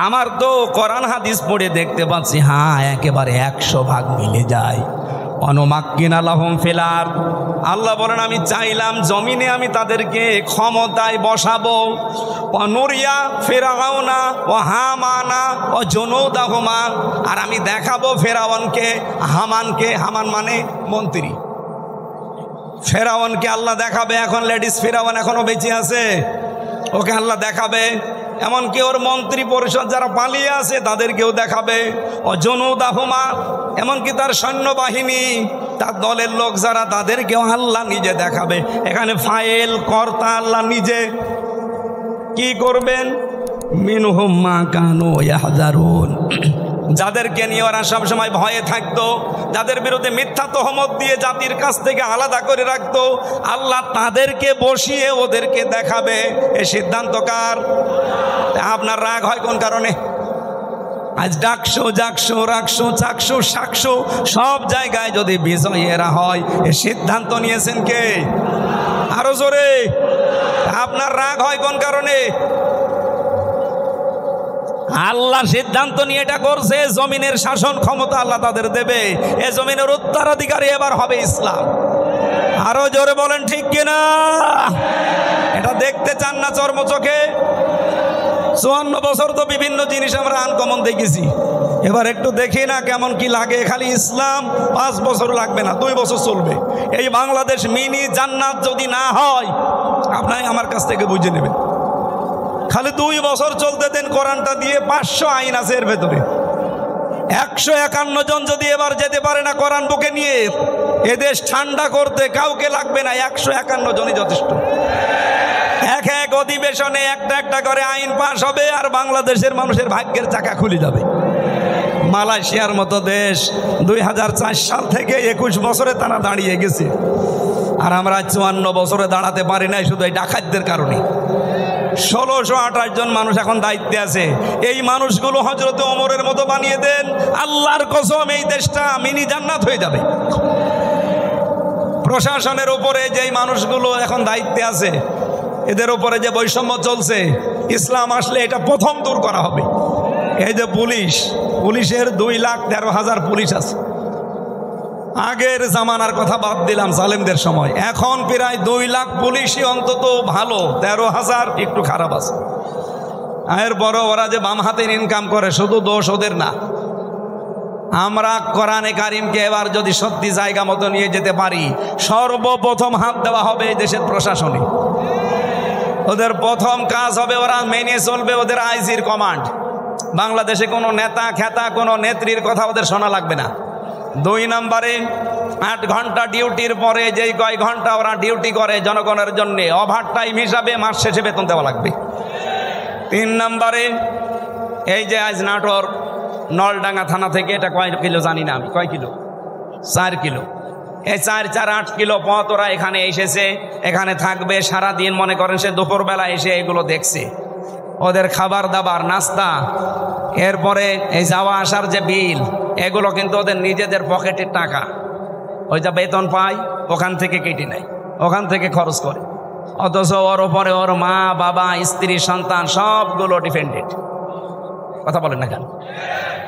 আমার তো কোরআন হাদিস পড়ে দেখতে পাচ্ছি, হ্যাঁ একেবারে 100% মিলে যায়। অনুমাক্কিনা লাহুম ফিল আরদ, আল্লাহ বলেন আমি চাইলাম জমিনে আমি তাদেরকে ক্ষমতায় বসাবো। অনুরিয়া ফিরআউনা ও হামানা ও জুনুদাহুমা, আর আমি দেখাবো ফেরাউনকে, হামানকে, হামান মানে মন্ত্রী, ফেরাউনকে আল্লাহ দেখাবে। এখন লেডিস ফেরাউন এখনো বেঁচে আছে, ওকে আল্লাহ দেখাবে। এমনকি ওর মন্ত্রী পরিষদ যারা পালিয়ে আছে তাদেরকেও দেখাবে। ও জুনুদাহুমা, এমনকি তার সৈন্যবাহিনী, তার দলের লোক যারা, তাদেরকেও আল্লাহ নিজে দেখাবে। এখানে ফাইল কর্তা আল্লাহ নিজে। কি করবেন? মিনহুম মা কানু ইয়াহযারুন, যাদেরকে নিয়ে ওরা সবসময় ভয়ে থাকতো, যাদের বিরুদ্ধে মিথ্যা তহমত দিয়ে জাতির কাছ থেকে আলাদা করে রাখতো, আল্লাহ তাদেরকে বসিয়ে ওদেরকে দেখাবে। এ সিদ্ধান্ত কার? আপনার রাগ হয় কোন কারণে? আজ ডাকশো, জাকশো, রাখশো, চাকশো, শাকশো, সব জায়গায় যদি বিজয়ীরা হয়, এ সিদ্ধান্ত নিয়েছেন কে? আরো জোরে। আপনার রাগ হয় কোন কারণে? আল্লাহ সিদ্ধান্ত নিয়ে এটা করছে, জমিনের শাসন ক্ষমতা আল্লাহ তাদের দেবে। এ জমিনের উত্তরাধিকারী এবার হবে ইসলাম। আরো জোরে বলেন ঠিক কিনা? এটা দেখতে চান না চর্মচোখে? 54 বছর তো বিভিন্ন জিনিস আমরা আনকমন দেখেছি, এবার একটু দেখি না কেমন কি লাগে। খালি ইসলাম 5 বছর লাগবে না, 2 বছর চলবে। এই বাংলাদেশ মিনি জান্নাত যদি না হয়, আপনাই আমার কাছ থেকে বুঝে নেবেন। খালি 2 বছর চলতে দেন কোরআনটা দিয়ে। 500 আইন আছে এর ভেতরে। 151 জন যদি এবার যেতে পারে না কোরআন বুকে নিয়ে, এদেশ ঠান্ডা করতে কাউকে লাগবে না, 151 জনই যথেষ্ট। এক অধিবেশনে একটা করে আইন পাশ হবে, আর বাংলাদেশের মানুষের ভাগ্যের চাকা খুলে যাবে। মালয়েশিয়ার মতো দেশ 2004 সাল থেকে 21 বছরে তারা দাঁড়িয়ে গেছে, আর আমরা 54 বছরে দাঁড়াতে পারি নাই, শুধু এই ডাকাতদের কারণে। 1628 জন মানুষ এখন দায়িত্বে আছে। এই মানুষগুলো হযরত ওমরের মতো বানিয়ে দেন, আল্লাহর কসম এই দেশটা মিনি জান্নাত হয়ে যাবে। প্রশাসনের উপরে যেই মানুষগুলো এখন দায়িত্বে আছে, এদের উপরে যে বৈষম্য চলছে, ইসলাম আসলে এটা প্রথম দূর করা হবে। এই যে পুলিশের 2,13,000 পুলিশ আছে। আগের জামানার কথা বাদ দিলাম, জালেমদের সময়, এখন প্রায় 2 লাখ পুলিশই অন্তত ভালো, 13,000 একটু খারাপ আছে। এর বড় ওরা যে বাম হাতের ইনকাম করে, শুধু দোষ ওদের না, আমরা কোরআনে কারিমকে এবার যদি সত্যি জায়গা মতো নিয়ে যেতে পারি, সর্বপ্রথম হাত দেওয়া হবে এই দেশের প্রশাসনে। ওদের প্রথম কাজ হবে ওরা মেনে চলবে ওদের আইজির কমান্ড। বাংলাদেশে কোনো নেতা খেতা কোনো নেত্রীর কথা ওদের শোনা লাগবে না। 2 নম্বরে 8 ঘন্টা ডিউটির পরে যেই কয় ঘন্টা ওরা ডিউটি করে জনগণের জন্য ওভার টাইম হিসাবে মাস শেষে বেতন দেওয়া লাগবে। 3 নম্বরে এই যে আজ নাটোর নলডাঙ্গা থানা থেকে এটা কয় কিলো জানি না আমি, কয় কিলো, 4 কিলো, এই 4-8 কিলো পথ ওরা এখানে এসেছে, এখানে থাকবে সারাদিন। মনে করেন সে দুপুরবেলা এসে এগুলো দেখছে, ওদের খাবার দাবার নাস্তা, এরপরে এই যাওয়া আসার যে বিল, এগুলো কিন্তু ওদের নিজেদের পকেটের টাকা। ওই যা বেতন পায় ওখান থেকে কেটে নেয়, ওখান থেকে খরচ করে। অথচ ওর ওপরে ওর মা বাবা স্ত্রী সন্তান সবগুলো ডিপেন্ডেন্ট। কথা বলেন না কেন?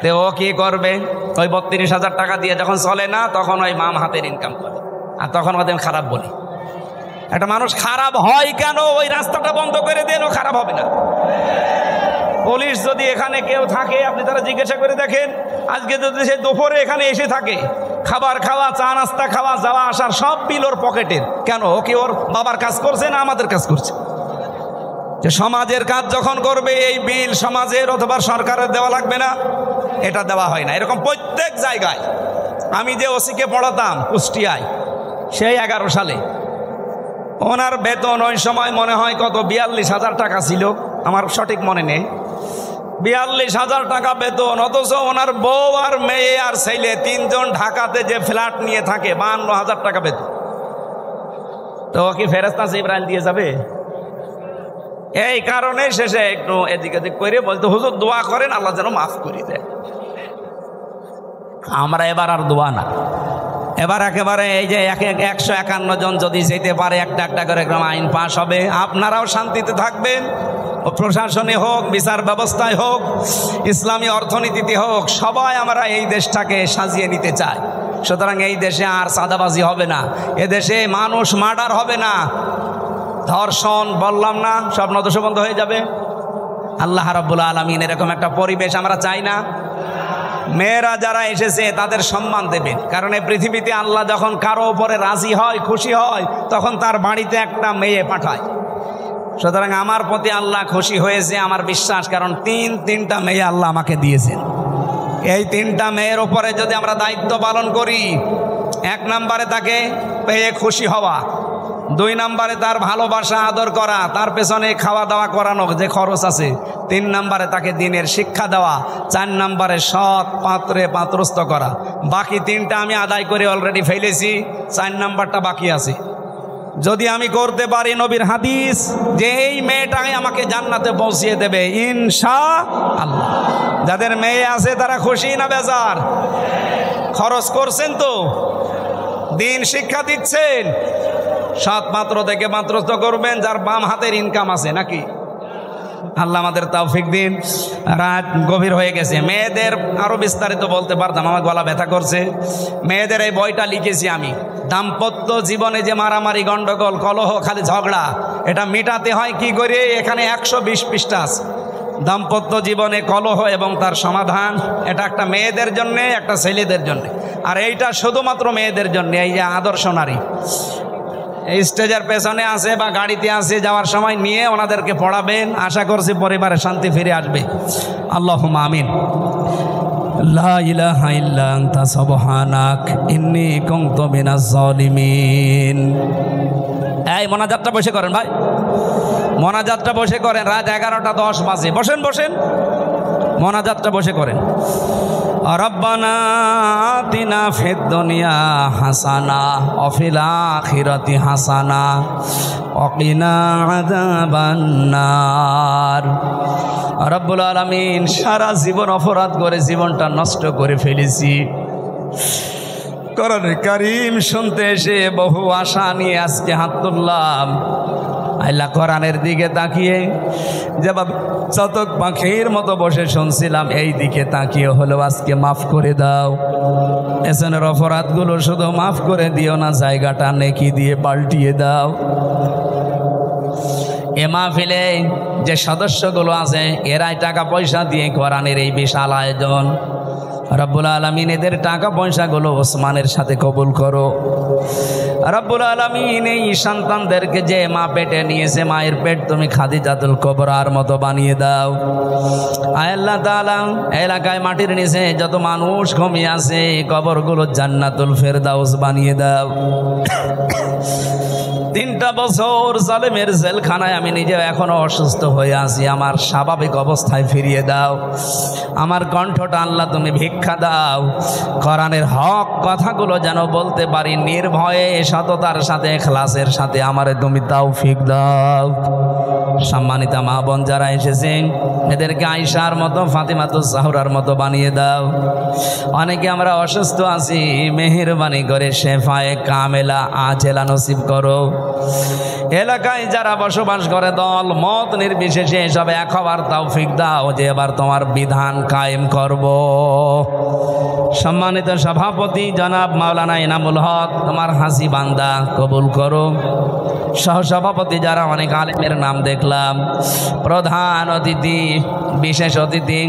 তো ও কি করবে? ওই 32,000 টাকা দিয়ে যখন চলে না, তখন ওই মাম হাতের ইনকাম করে, আর তখন ওদের খারাপ বলি। একটা মানুষ খারাপ হয় কেন? ওই রাস্তাটা বন্ধ করে দেন, ও খারাপ হবে না। পুলিশ যদি এখানে কেউ থাকে, আপনি তারা জিজ্ঞাসা করে দেখেন, আজকে যদি সে দুপুরে এখানে এসে থাকে, খাবার খাওয়া, চা নাস্তা খাওয়া, যাওয়া আসার সব বিল ওর পকেটের। কেন? ও কি ওর বাবার কাজ করছে না আমাদের কাজ করছে? যে সমাজের কাজ যখন করবে, এই বিল সমাজের অথবা সরকারের দেওয়া লাগবে না? এটা দেওয়া হয় না। এরকম প্রত্যেক জায়গায়। আমি যে ওসিকে পড়াতাম কুষ্টিয়ায়, সেই 11 সালে ওনার বেতন ওই সময় মনে হয় কত 42,000 টাকা ছিল, আমার সঠিক মনে নেই। 42,000 টাকা বেতন, অথচ ওনার বউ আর মেয়ে আর ছেলে 3 জন ঢাকাতে যে ফ্ল্যাট নিয়ে থাকে, 52,000 টাকা বেতন। তো কি ফেরেশতা জিবরাইল দিয়ে যাবে? এই কারণে শেষে একটু এদিক এদিক করে বলতে, হুজুর দোয়া করেন আল্লাহ যেন মাফ করে দেয়। আমরা এবার আর দোয়া না, এবার একেবারে এই যে 151 জন যদি যেতে পারে, একটা একটা করে আইন পাশ হবে, আপনারাও শান্তিতে থাকবেন। প্রশাসনে হোক, বিচার ব্যবস্থায় হোক, ইসলামী অর্থনীতিতে হোক, সবাই আমরা এই দেশটাকে সাজিয়ে নিতে চাই। সুতরাং এই দেশে আর চাঁদাবাজি হবে না, এদেশে মানুষ মার্ডার হবে না, ধর্ষণ বললাম না, সব নদশ বন্ধ হয়ে যাবে। আল্লাহ রাব্বুল আলামিন এরকম একটা পরিবেশ আমরা চাই না। মেয়েরা যারা এসেছে তাদের সম্মান দেবেন, কারণ এই পৃথিবীতে আল্লাহ যখন কারো উপরে রাজি হয়, খুশি হয়, তখন তার বাড়িতে একটা মেয়ে পাঠায়। সুতরাং আমার প্রতি আল্লাহ খুশি হয়েছে, আমার বিশ্বাস, কারণ 3টা মেয়ে আল্লাহ আমাকে দিয়েছেন। এই 3টা মেয়ের উপরে যদি আমরা দায়িত্ব পালন করি, 1 নম্বরে তাকে পেয়ে খুশি হওয়া, 2 নম্বরে তার ভালোবাসা আদর করা, তার পেছনে খাওয়া দাওয়া করানো যে খরচ আছে, 3 নম্বরে তাকে দিনের শিক্ষা দেওয়া, 4 নম্বরে সৎ পাত্রে পাত্রস্থ করা। বাকি 3টা আমি আদায় করে অলরেডি ফেলেছি, 4 নম্বরটা বাকি আছে। যদি আমি করতে পারি, নবীর হাদিস যে এই মেয়েটাই আমাকে জান্নাতে পৌঁছিয়ে দেবে ইনশাআল্লাহ। যাদের মেয়ে আছে তারা খুশি না বেজার? খরচ করছেন তো, দিন শিক্ষা দিচ্ছেন, সৎ পাত্র থেকে পাত্রস্থ করবেন, যার বাম হাতের ইনকাম আছে নাকি। আল্লাহ আমাদের তৌফিক দিন। রাত গভীর হয়ে গেছে, মেয়েদের আরো বিস্তারিত বলতে পারতাম, আমার গলা ব্যথা করছে। মেয়েদের এই বইটা লিখেছি আমি। দাম্পত্য জীবনে যে মারামারি, গন্ডগোল, কলহ, খালি ঝগড়া, এটা মেটাতে হয় কি করে, এখানে 120 পৃষ্ঠা আছে। দাম্পত্য জীবনে কলহ এবং তার সমাধান, এটা একটা মেয়েদের জন্য, একটা ছেলেদের জন্য, আর এইটা শুধুমাত্র মেয়েদের জন্য। এই যে আদর্শ নারী, এই স্টেজের পেছনে আছে বা গাড়িতে আছে, যাওয়ার সময় নিয়ে ওনাদেরকে পড়াবেন। আশা করছি পরিবারে শান্তি ফিরে আসবে। আল্লাহুম্মা আমিন। লা ইলাহা ইল্লা আনতা সুবহানাক ইন্নী কুনতু মিনাজ জালিমিন। এই মোনাজাতটা বসে করেন ভাই, মোনাজাতটা বসে করেন। রাত 11:10 বাজে, বসেন বসেন, মোনাজাতটা বসে করেন। রব্বানা আতিনা ফিদ দুনিয়া হাসানা ওয়া ফিল আখিরাতি হাসানা ওয়া কিনা আযাবান নার। রব্বুল আলামিন, সারা জীবন অপরাধ করে জীবনটা নষ্ট করে ফেলেছি। কোরআন কারীম শুনতে এসে বহু আশা নিয়ে আজকে হাত তুললাম। আল্লাহ, কোরআনের দিকে তাকিয়ে যেভাবে চাতক পাখির মতো বসে শুনছিলাম, এই দিকে তাকিয়ে হলো আজকে মাফ করে দাও। পেছনের অপরাধগুলো শুধু মাফ করে দিও না, জায়গাটা নেকি দিয়ে পাল্টিয়ে দাও। এ মাহফিলে যে সদস্যগুলো আছে, এরাই টাকা পয়সা দিয়ে কোরআনের এই বিশাল আয়োজন। রব্বুল আলামিন এদের টাকা পয়সাগুলো ওসমানের সাথে কবুল করো। রব্বুল আলামিন এই সন্তানদেরকে যে মা পেটে নিয়েছে মায়ের পেট তুমি খাদিজাতুল কুবরার মতো বানিয়ে দাও। আয় আল্লাহ তাআলা এলাকায় মাটির নিচে যত মানুষ ঘুমিয়ে আছে কবরগুলো জান্নাতুল ফেরদাউস বানিয়ে দাও। 3টা বছর জালেমের জেলখানায় আমি নিজে এখনো অসুস্থ হয়ে আছি, আমার স্বাভাবিক অবস্থায় ফিরিয়ে দাও। আমার কণ্ঠটা আল্লাহ তুমি ভিক্ষা দাও, কোরআনের হক কথাগুলো যেন বলতে পারি নির্ভয়ে সততার সাথে ইখলাসের সাথে, আমারে তুমি তৌফিক দাও। সম্মানিত মা বোন যারা এসেছেন এদেরকে আয়েশার মতো ফাতিমাতুজ জাহরার মতো বানিয়ে দাও। অনেকে আমরা অসুস্থ আছি, মেহেরবানি করে শেফায়ে কামেলা আজেলা নসিব করো। এলাকায় যারা বসবাস করে দল মত নির্বিশেষে সব এক হবার তৌফিক দাও যে এবার তোমার বিধান কায়েম করব। সম্মানিত সভাপতি জনাব মাওলানা ইনামুল হক তোমার হাসি বান্দা কবুল করো। সহসভাপতি যারা অনেক আলেমের নাম দেখলাম, প্রধান অতিথি বিশেষ অতিথি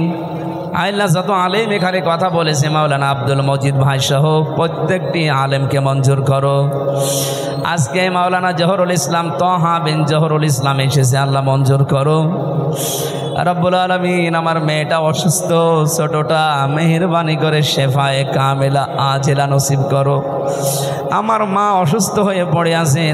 আল্লাহ যত আলেম এখানে কথা বলেছে মাওলানা আব্দুল মজিদ ভাই সহ প্রত্যেকটি আলেমকে মঞ্জুর করো। আজকে মাওলানা জহরুল ইসলাম তহা বিন জহরুল ইসলাম এসেছে, আল্লাহ মঞ্জুর করো। রব্বুল আলামিন আমার মেয়েটা অসুস্থ ছোটটা, মেহেরবানি করে শেফায়ে কামেলা আজেলা নসিব করো। আমার মা অসুস্থ হয়ে পড়ে আছে,